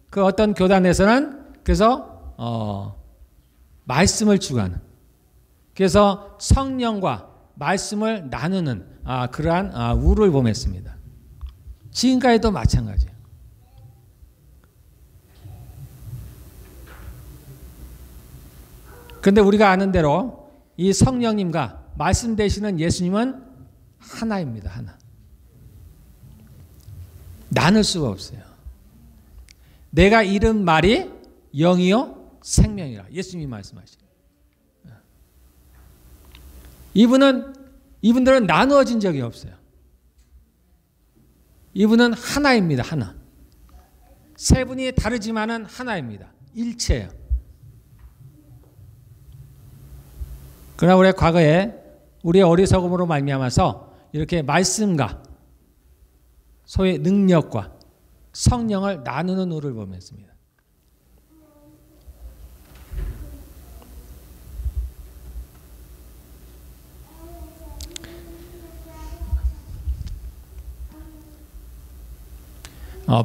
그 어떤 교단에서는 그래서 말씀을 추구하는, 그래서 성령과 말씀을 나누는 그러한 우를 범했습니다. 지금까지도 마찬가지예요. 그런데 우리가 아는 대로 이 성령님과 말씀 되시는 예수님은 하나입니다. 하나. 나눌 수가 없어요. 내가 잃은 말이 영이요 생명이라 예수님이 말씀하시죠. 이분들은 나누어진 적이 없어요. 이분은 하나입니다. 하나. 세 분이 다르지만은 하나입니다. 일체예요. 그러나 우리 과거에 우리의 어리석음으로 말미암아서 이렇게 말씀과 소위 능력과 성령을 나누는 우를 범했습니다.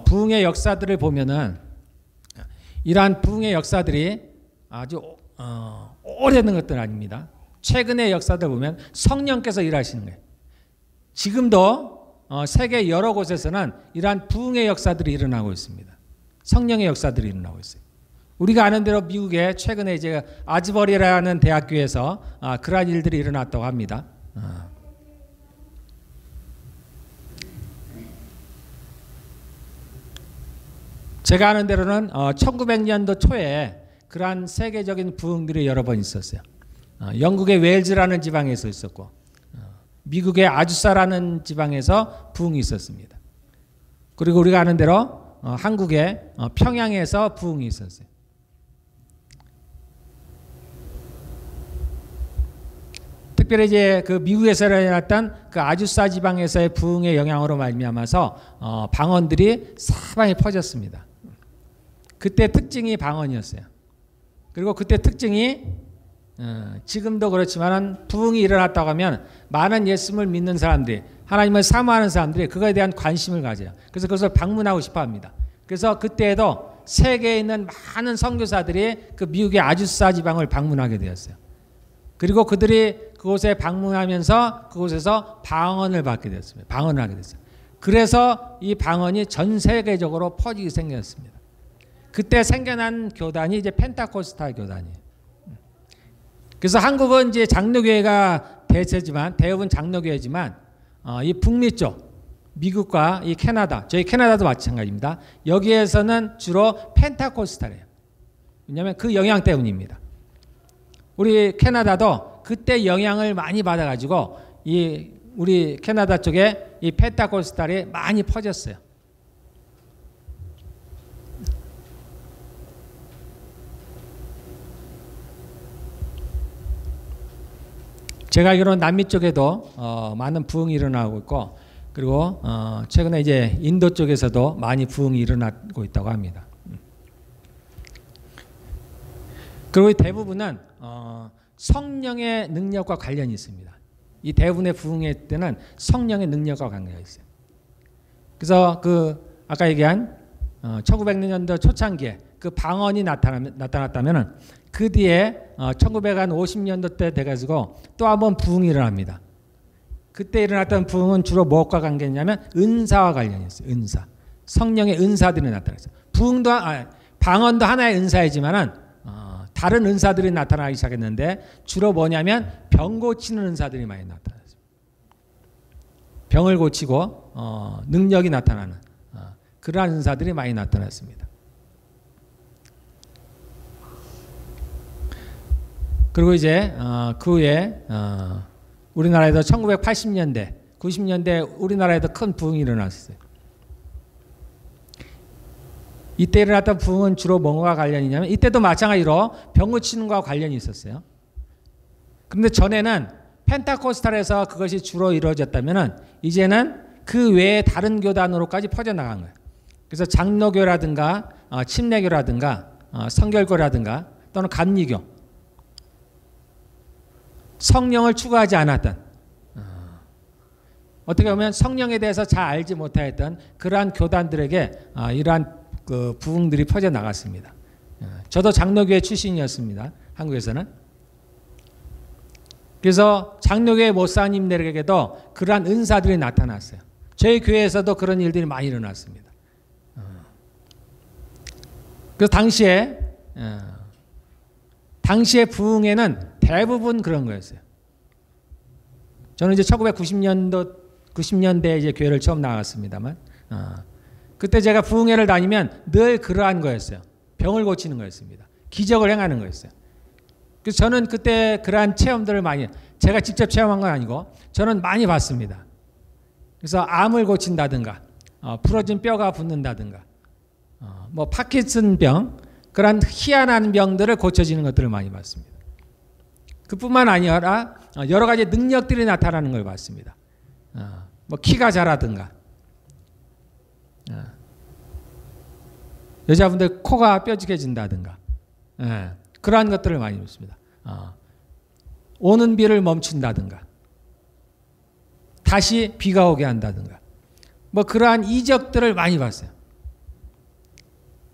부흥의 역사들을 보면은 이러한 부흥의 역사들이 아주 오래된 것들 아닙니다. 최근의 역사들 보면 성령께서 일하시는 거예요. 지금도 세계 여러 곳에서는 이러한 부흥의 역사들이 일어나고 있습니다. 성령의 역사들이 일어나고 있어요. 우리가 아는 대로 미국에 최근에 이제 아즈버리라는 대학교에서 그러한 일들이 일어났다고 합니다. 제가 아는 대로는 1900년도 초에 그러한 세계적인 부흥들이 여러 번 있었어요. 영국의 웨일즈라는 지방에서 있었고 미국의 아주사라는 지방에서 부흥이 있었습니다. 그리고 우리가 아는 대로 한국의 평양에서 부흥이 있었어요. 특별히 이제 그 미국에서 일어났던 그 아주사 지방에서의 부흥의 영향으로 말미암아서 방언들이 사방에 퍼졌습니다. 그때 특징이 방언이었어요. 그리고 그때 특징이 지금도 그렇지만 부흥이 일어났다고 하면 많은 예수님을 믿는 사람들이, 하나님을 사모하는 사람들이 그거에 대한 관심을 가져요. 그래서 그것을 방문하고 싶어 합니다. 그래서 그때에도 세계에 있는 많은 선교사들이 그 미국의 아주사 지방을 방문하게 되었어요. 그리고 그들이 그곳에 방문하면서 그곳에서 방언을 받게 되었습니다. 방언을 하게 됐어요. 그래서 이 방언이 전 세계적으로 퍼지기 생겼습니다. 그때 생겨난 교단이 이제 펜타코스탈 교단이에요. 그래서 한국은 이제 장로교회가 대체지만, 대부분 장로교회지만, 이 북미 쪽, 미국과 이 캐나다, 저희 캐나다도 마찬가지입니다. 여기에서는 주로 펜타코스탈이에요. 왜냐하면 그 영향 때문입니다. 우리 캐나다도 그때 영향을 많이 받아가지고 우리 캐나다 쪽에 이 펜타코스탈이 많이 퍼졌어요. 제가 알기로는 남미 쪽에도 많은 부흥이 일어나고 있고, 그리고 최근에 이제 인도 쪽에서도 많이 부흥이 일어나고 있다고 합니다. 그리고 대부분은 성령의 능력과 관련이 있습니다. 이 대부분의 부흥의 때는 성령의 능력과 관계가 있어요. 그래서 아까 얘기한 1900년도 초창기에 그 방언이 나타났다면 그 뒤에 1950년도 때 돼가지고 또 한번 부흥이 일어납니다. 그때 일어났던 부흥은 주로 무엇과 관계냐면 은사와 관련이 있어요. 은사. 성령의 은사들이 나타났어요. 방언도 하나의 은사이지만은 다른 은사들이 나타나기 시작했는데 주로 뭐냐면 병 고치는 은사들이 많이 나타났어요. 병을 고치고 능력이 나타나는 그러한 은사들이 많이 나타났습니다. 그리고 이제 그 후에 우리나라에도 1980년대, 90년대 우리나라에도 큰 부흥이 일어났어요. 이때 일어났던 부흥은 주로 뭐와 관련이냐면 이때도 마찬가지로 병 고치는 것과 관련이 있었어요. 그런데 전에는 펜타코스탈에서 그것이 주로 이루어졌다면 이제는 그 외에 다른 교단으로까지 퍼져나간 거예요. 그래서 장로교라든가 침례교라든가 성결교라든가 또는 감리교, 성령을 추구하지 않았던, 어떻게 보면 성령에 대해서 잘 알지 못했던 그러한 교단들에게 이러한 그 부흥들이 퍼져나갔습니다. 저도 장로교회 출신이었습니다. 한국에서는. 그래서 장로교회 목사님들에게도 그러한 은사들이 나타났어요. 저희 교회에서도 그런 일들이 많이 일어났습니다. 그래서 당시의 부흥에는 대부분 그런 거였어요. 저는 이제 90년대에 이제 교회를 처음 나왔습니다만, 그때 제가 부흥회를 다니면 늘 그러한 거였어요. 병을 고치는 거였습니다. 기적을 행하는 거였어요. 그래서 저는 그때 그러한 체험들을 제가 직접 체험한 건 아니고 저는 많이 봤습니다. 그래서 암을 고친다든가, 부러진 뼈가 붙는다든가, 뭐 파킨슨병, 그런 희한한 병들을 고쳐지는 것들을 많이 봤습니다. 그뿐만 아니라 여러 가지 능력들이 나타나는 걸 봤습니다. 뭐 키가 자라든가, 여자분들 코가 뾰족해진다든가, 그러한 것들을 많이 봤습니다. 오는 비를 멈춘다든가, 다시 비가 오게 한다든가, 뭐 그러한 이적들을 많이 봤어요.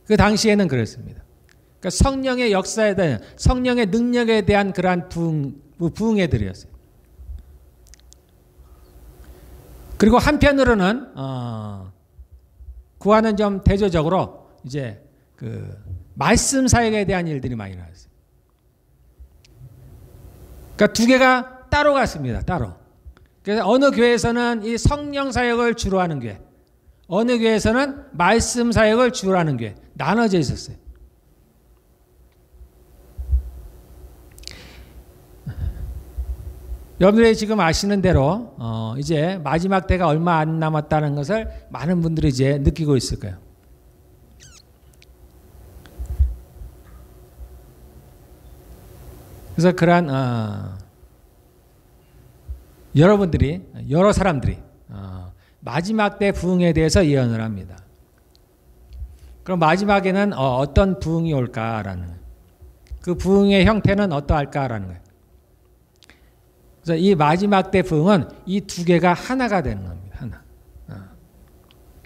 그 당시에는 그랬습니다. 그러니까 성령의 역사에 대한, 성령의 능력에 대한 그러한 부흥회들이었어요. 그리고 한편으로는 그와는 좀 대조적으로 이제 그 말씀 사역에 대한 일들이 많이 나왔어요. 그러니까 두 개가 따로 갔습니다. 따로. 그래서 어느 교회에서는 이 성령 사역을 주로 하는 교회, 어느 교회에서는 말씀 사역을 주로 하는 교회, 나눠져 있었어요. 여러분들이 지금 아시는 대로 이제 마지막 때가 얼마 안 남았다는 것을 많은 분들이 이제 느끼고 있을 거예요. 그래서 그러한 여러분들이, 여러 사람들이 마지막 때 부흥에 대해서 예언을 합니다. 그럼 마지막에는 어떤 부흥이 올까라는. 그 부흥의 형태는 어떠할까라는 거예요. 그래서 이 마지막 때 부흥은 이 두 개가 하나가 되는 겁니다. 하나.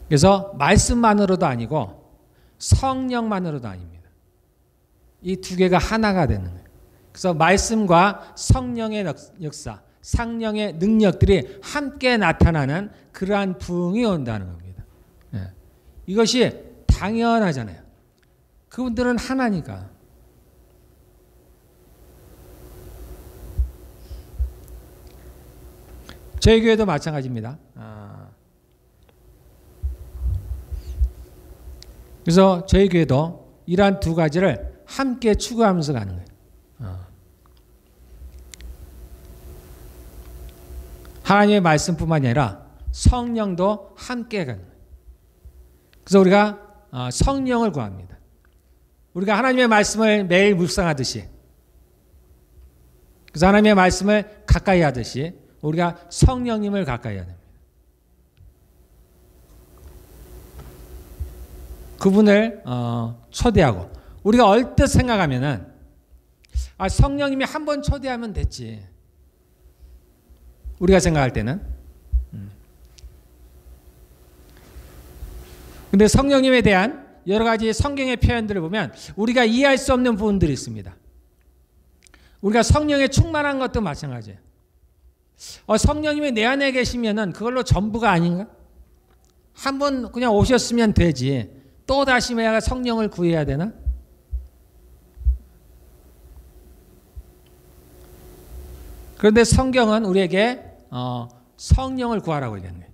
그래서 말씀만으로도 아니고 성령만으로도 아닙니다. 이 두 개가 하나가 되는 거예요. 그래서 말씀과 성령의 역사, 성령의 능력들이 함께 나타나는 그러한 부흥이 온다는 겁니다. 이것이 당연하잖아요. 그분들은 하나니까. 저희 교회도 마찬가지입니다. 그래서 저희 교회도 이러한 두 가지를 함께 추구하면서 가는 거예요. 하나님의 말씀뿐만이 아니라 성령도 함께 가는 거예요. 그래서 우리가 성령을 구합니다. 우리가 하나님의 말씀을 매일 묵상하듯이, 그래서 하나님의 말씀을 가까이 하듯이 우리가 성령님을 가까이 해야 됩니다. 그분을 초대하고, 우리가 얼뜻 생각하면은 성령님이 한 번 초대하면 됐지, 우리가 생각할 때는. 근데 성령님에 대한 여러 가지 성경의 표현들을 보면 우리가 이해할 수 없는 부분들이 있습니다. 우리가 성령에 충만한 것도 마찬가지예요. 성령님이 내 안에 계시면은 그걸로 전부가 아닌가? 한 번 그냥 오셨으면 되지, 또 다시 내가 성령을 구해야 되나? 그런데 성경은 우리에게 성령을 구하라고 얘기하는 거예요.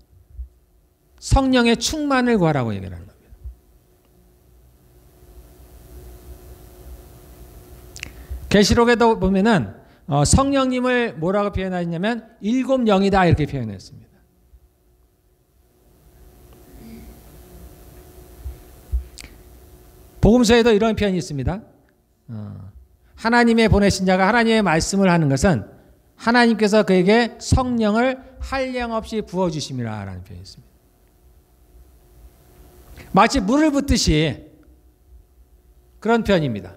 성령의 충만을 구하라고 얘기하는 겁니다. 계시록에도 보면은 성령님을 뭐라고 표현하냐면 일곱 영이다 이렇게 표현했습니다. 복음서에도 이런 표현이 있습니다. 하나님의 보내신 자가 하나님의 말씀을 하는 것은 하나님께서 그에게 성령을 한량없이 부어주심이라 라는 표현이 있습니다. 마치 물을 붓듯이 그런 표현입니다.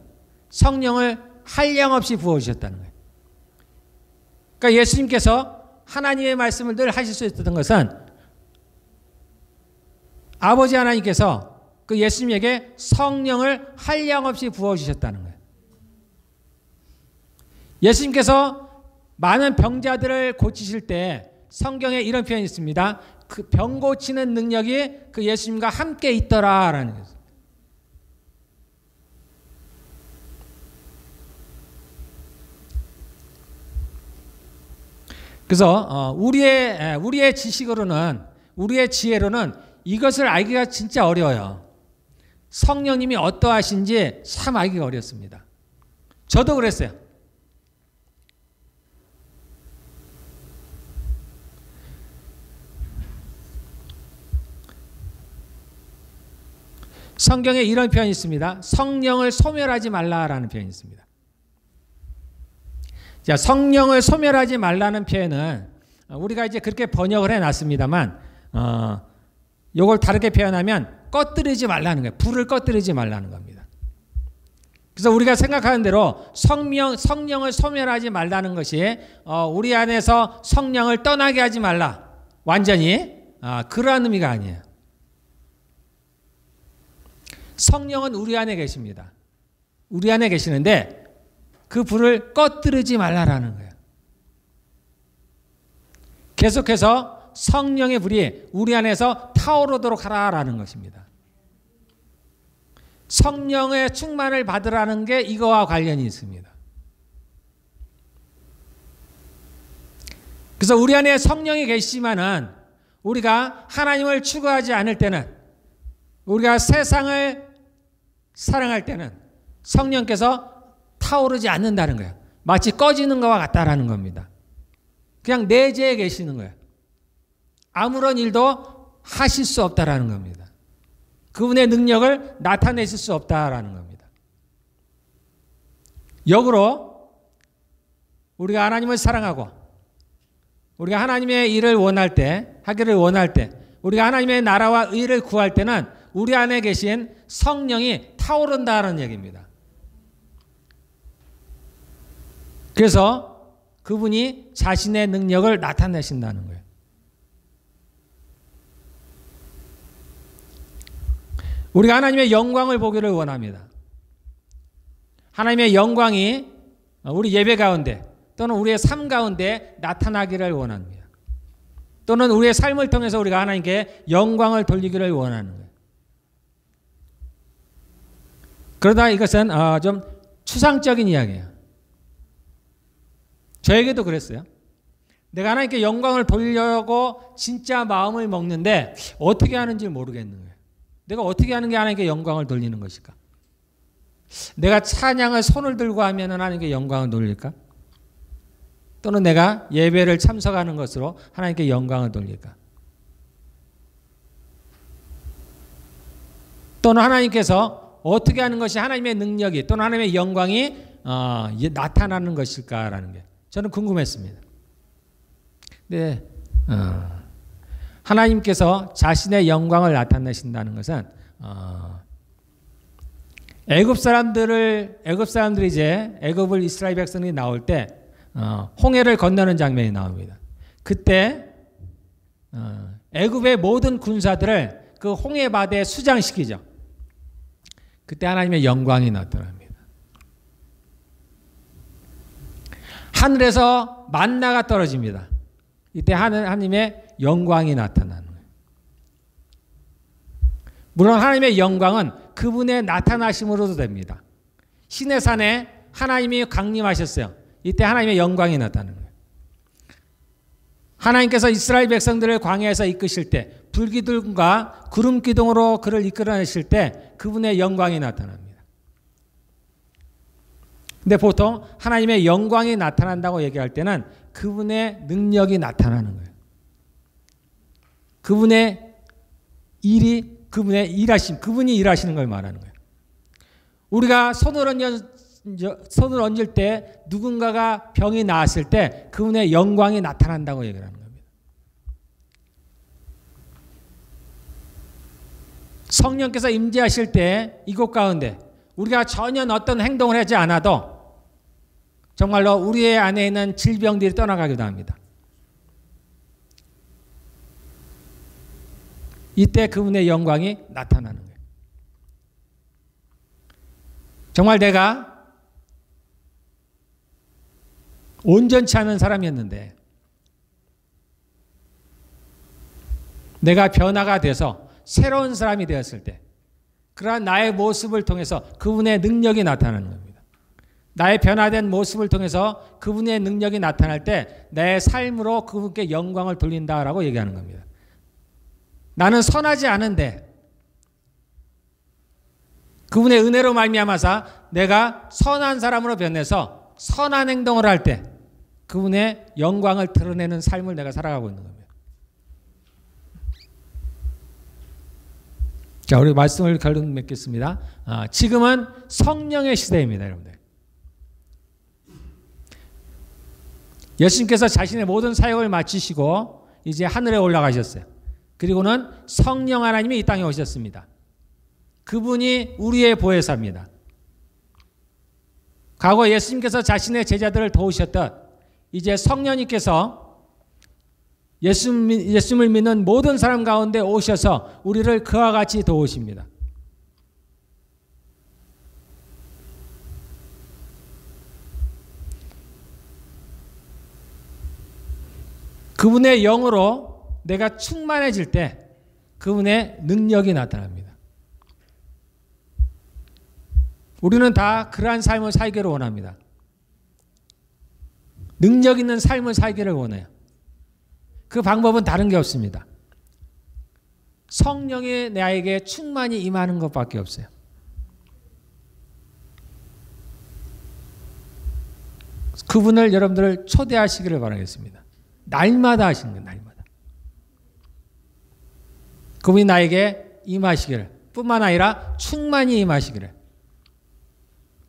성령을 한량없이 부어주셨다는 거예요. 그러니까 예수님께서 하나님의 말씀을 늘 하실 수 있었던 것은 아버지 하나님께서 그 예수님에게 성령을 한량없이 부어주셨다는 거예요. 예수님께서 많은 병자들을 고치실 때 성경에 이런 표현이 있습니다. 그 병 고치는 능력이 그 예수님과 함께 있더라라는 거예요. 그래서 우리의 지식으로는, 우리의 지혜로는 이것을 알기가 진짜 어려워요. 성령님이 어떠하신지 참 알기가 어렵습니다. 저도 그랬어요. 성경에 이런 표현이 있습니다. 성령을 소멸하지 말라라는 표현이 있습니다. 자, 성령을 소멸하지 말라는 표현은 우리가 이제 그렇게 번역을 해놨습니다만, 이걸 다르게 표현하면 꺼뜨리지 말라는 거예요. 불을 꺼뜨리지 말라는 겁니다. 그래서 우리가 생각하는 대로 성령을 소멸하지 말라는 것이 우리 안에서 성령을 떠나게 하지 말라, 완전히 그러한 의미가 아니에요. 성령은 우리 안에 계십니다. 우리 안에 계시는데 그 불을 꺼뜨리지 말라라는 거예요. 계속해서 성령의 불이 우리 안에서 타오르도록 하라라는 것입니다. 성령의 충만을 받으라는 게 이거와 관련이 있습니다. 그래서 우리 안에 성령이 계시지만은 우리가 하나님을 추구하지 않을 때는, 우리가 세상을 사랑할 때는 성령께서 타오르지 않는다는 거예요. 마치 꺼지는 것과 같다라는 겁니다. 그냥 내재해 계시는 거예요. 아무런 일도 하실 수 없다라는 겁니다. 그분의 능력을 나타내실 수 없다라는 겁니다. 역으로 우리가 하나님을 사랑하고 우리가 하나님의 일을 원할 때, 하기를 원할 때, 우리가 하나님의 나라와 의를 구할 때는 우리 안에 계신 성령이 타오른다는 얘기입니다. 그래서 그분이 자신의 능력을 나타내신다는 거예요. 우리가 하나님의 영광을 보기를 원합니다. 하나님의 영광이 우리 예배 가운데 또는 우리의 삶 가운데 나타나기를 원합니다. 또는 우리의 삶을 통해서 우리가 하나님께 영광을 돌리기를 원하는 거예요. 그러다 이것은 좀 추상적인 이야기예요. 저에게도 그랬어요. 내가 하나님께 영광을 돌리려고 진짜 마음을 먹는데 어떻게 하는지 모르겠는 거예요. 내가 어떻게 하는 게 하나님께 영광을 돌리는 것일까? 내가 찬양을 손을 들고 하면 하나님께 영광을 돌릴까? 또는 내가 예배를 참석하는 것으로 하나님께 영광을 돌릴까? 또는 하나님께서 어떻게 하는 것이 하나님의 능력이 또는 하나님의 영광이 나타나는 것일까라는 게 저는 궁금했습니다. 네, 하나님께서 자신의 영광을 나타내신다는 것은 애굽 사람들이 이제 애굽을 이스라엘 백성이 나올 때 홍해를 건너는 장면이 나옵니다. 그때 애굽의 모든 군사들을 그 홍해 바다에 수장시키죠. 그때 하나님의 영광이 나타납니다. 하늘에서 만나가 떨어집니다. 이때 하나님의 영광이 나타나는 거예요. 물론 하나님의 영광은 그분의 나타나심으로도 됩니다. 시내산에 하나님이 강림하셨어요. 이때 하나님의 영광이 나타나는 거예요. 하나님께서 이스라엘 백성들을 광야에서 이끄실 때 불기둥과 구름기둥으로 그를 이끌어내실 때 그분의 영광이 나타납니다. 근데 보통 하나님의 영광이 나타난다고 얘기할 때는 그분의 능력이 나타나는 거예요. 그분의 일이 그분의 일하심, 그분이 일하시는 걸 말하는 거예요. 우리가 손을 얹을 때 누군가가 병이 나았을 때 그분의 영광이 나타난다고 얘기를 하는 겁니다. 성령께서 임재하실 때 이곳 가운데 우리가 전혀 어떤 행동을 하지 않아도 정말로 우리의 안에 있는 질병들이 떠나가기도 합니다. 이때 그분의 영광이 나타나는 거예요. 정말 내가 온전치 않은 사람이었는데 내가 변화가 돼서 새로운 사람이 되었을 때 그러한 나의 모습을 통해서 그분의 능력이 나타나는 겁니다. 나의 변화된 모습을 통해서 그분의 능력이 나타날 때 내 삶으로 그분께 영광을 돌린다라고 얘기하는 겁니다. 나는 선하지 않은데 그분의 은혜로 말미암아서 내가 선한 사람으로 변해서 선한 행동을 할 때 그분의 영광을 드러내는 삶을 내가 살아가고 있는 겁니다. 자, 우리 말씀을 결론 맺겠습니다. 지금은 성령의 시대입니다, 여러분들. 예수님께서 자신의 모든 사역을 마치시고 이제 하늘에 올라가셨어요. 그리고는 성령 하나님이 이 땅에 오셨습니다. 그분이 우리의 보혜사입니다. 과거 예수님께서 자신의 제자들을 도우셨던 이제 성령님께서 예수님을 믿는 모든 사람 가운데 오셔서 우리를 그와 같이 도우십니다. 그분의 영으로 내가 충만해질 때 그분의 능력이 나타납니다. 우리는 다 그러한 삶을 살기를 원합니다. 능력 있는 삶을 살기를 원해요. 그 방법은 다른 게 없습니다. 성령이 나에게 충만히 임하는 것밖에 없어요. 그분을 여러분들 초대하시기를 바라겠습니다. 날마다 하시는 거예요. 날마다. 그분이 나에게 임하시기를 뿐만 아니라 충만히 임하시기를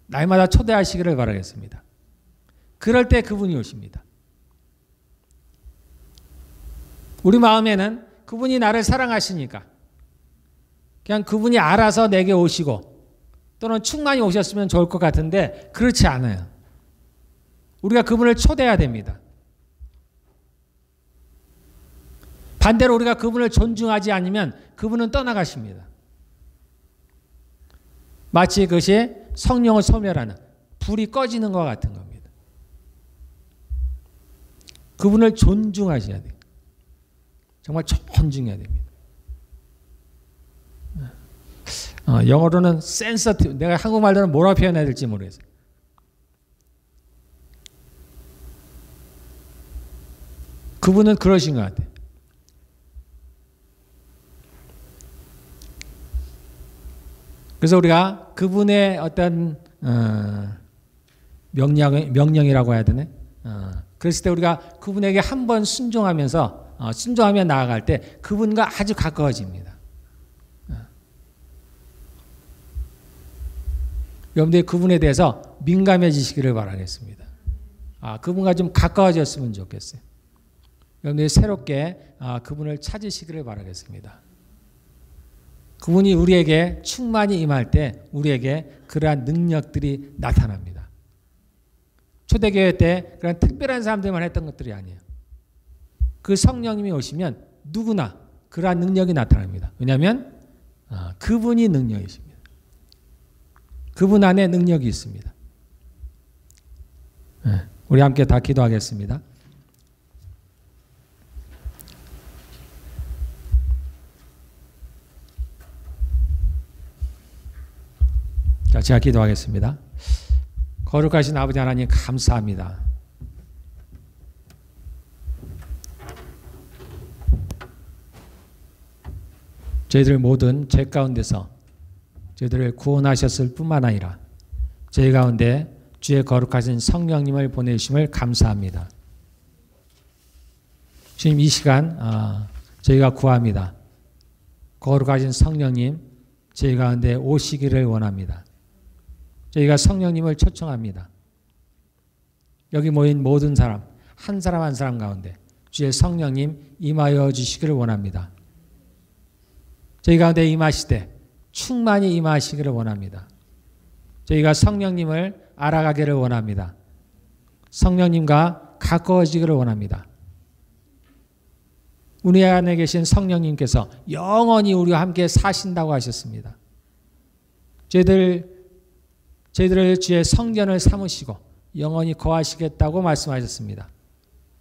날마다 초대하시기를 바라겠습니다. 그럴 때 그분이 오십니다. 우리 마음에는 그분이 나를 사랑하시니까 그냥 그분이 알아서 내게 오시고 또는 충만히 오셨으면 좋을 것 같은데 그렇지 않아요. 우리가 그분을 초대해야 됩니다. 반대로 우리가 그분을 존중하지 않으면 그분은 떠나가십니다. 마치 그것이 성령을 소멸하는 불이 꺼지는 것 같은 겁니다. 그분을 존중하셔야 돼요. 정말 존중해야 됩니다. 영어로는 sensitive, 내가 한국말로는 뭐라고 표현해야 될지 모르겠어요. 그분은 그러신 것 같아요. 그래서 우리가 그분의 어떤 명령이라고 해야 되네. 그랬을 때 우리가 그분에게 한번 순종하면서 순종하며 나아갈 때 그분과 아주 가까워집니다. 여러분들이 그분에 대해서 민감해지시기를 바라겠습니다. 그분과 좀 가까워졌으면 좋겠어요. 여러분들이 새롭게 그분을 찾으시기를 바라겠습니다. 그분이 우리에게 충만히 임할 때 우리에게 그러한 능력들이 나타납니다. 초대교회 때 그런 특별한 사람들만 했던 것들이 아니에요. 그 성령님이 오시면 누구나 그러한 능력이 나타납니다. 왜냐하면 그분이 능력이십니다. 그분 안에 능력이 있습니다. 우리 함께 다 기도하겠습니다. 자, 제가 기도하겠습니다. 거룩하신 아버지 하나님 감사합니다. 저희들 모든 죄 가운데서 저희들을 구원하셨을 뿐만 아니라 저희 가운데 주의 거룩하신 성령님을 보내주심을 감사합니다. 주님, 이 시간 저희가 구합니다. 거룩하신 성령님 저희 가운데 오시기를 원합니다. 저희가 성령님을 초청합니다. 여기 모인 모든 사람, 한 사람 한 사람 가운데 주의 성령님 임하여 주시기를 원합니다. 저희 가운데 임하시되 충만히 임하시기를 원합니다. 저희가 성령님을 알아가기를 원합니다. 성령님과 가까워지기를 원합니다. 우리 안에 계신 성령님께서 영원히 우리와 함께 사신다고 하셨습니다. 저희들을 주의 성전을 삼으시고 영원히 거하시겠다고 말씀하셨습니다.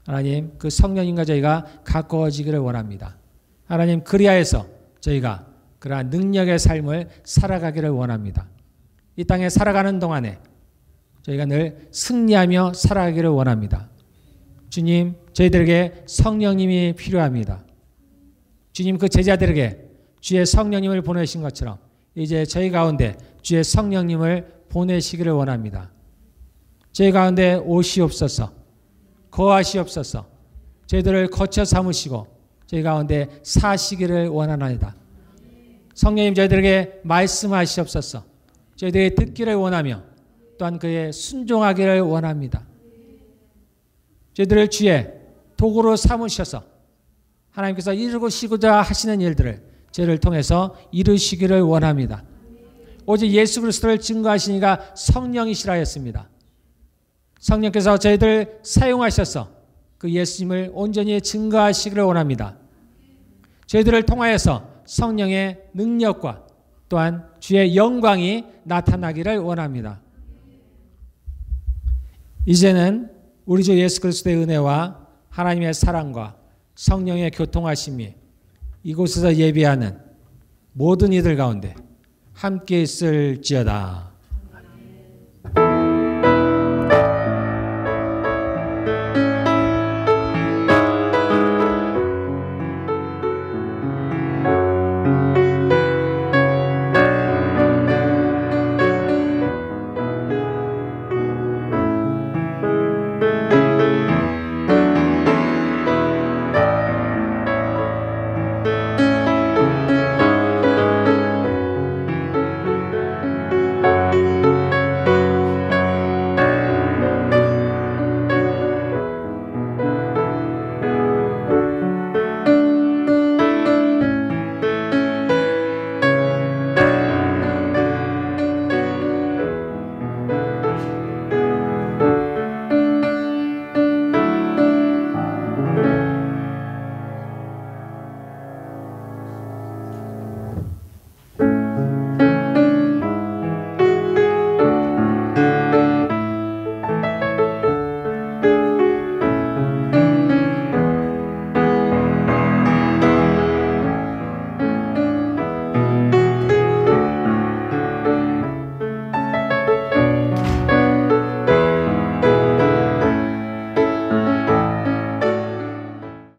하나님, 그 성령님과 저희가 가까워지기를 원합니다. 하나님, 그리하여서 저희가 그러한 능력의 삶을 살아가기를 원합니다. 이 땅에 살아가는 동안에 저희가 늘 승리하며 살아가기를 원합니다. 주님, 저희들에게 성령님이 필요합니다. 주님, 그 제자들에게 주의 성령님을 보내신 것처럼 이제 저희 가운데 주의 성령님을 보내시기를 원합니다. 저희 가운데 오시옵소서, 거하시옵소서, 저희들을 거쳐 삼으시고 저희 가운데 사시기를 원하나이다. 성령님, 저희들에게 말씀하시옵소서. 저희들이 듣기를 원하며 또한 그에 순종하기를 원합니다. 저희들을 주의 도구로 삼으셔서 하나님께서 이루시고자 하시는 일들을 저희를 통해서 이루시기를 원합니다. 오직 예수 그리스도를 증거하시니가 성령이시라 했습니다. 성령께서 저희들 사용하셔서 그 예수님을 온전히 증거하시기를 원합니다. 저희들을 통하여서 성령의 능력과 또한 주의 영광이 나타나기를 원합니다. 이제는 우리 주 예수 그리스도의 은혜와 하나님의 사랑과 성령의 교통하심이 이곳에서 예배하는 모든 이들 가운데 함께 있을지어다.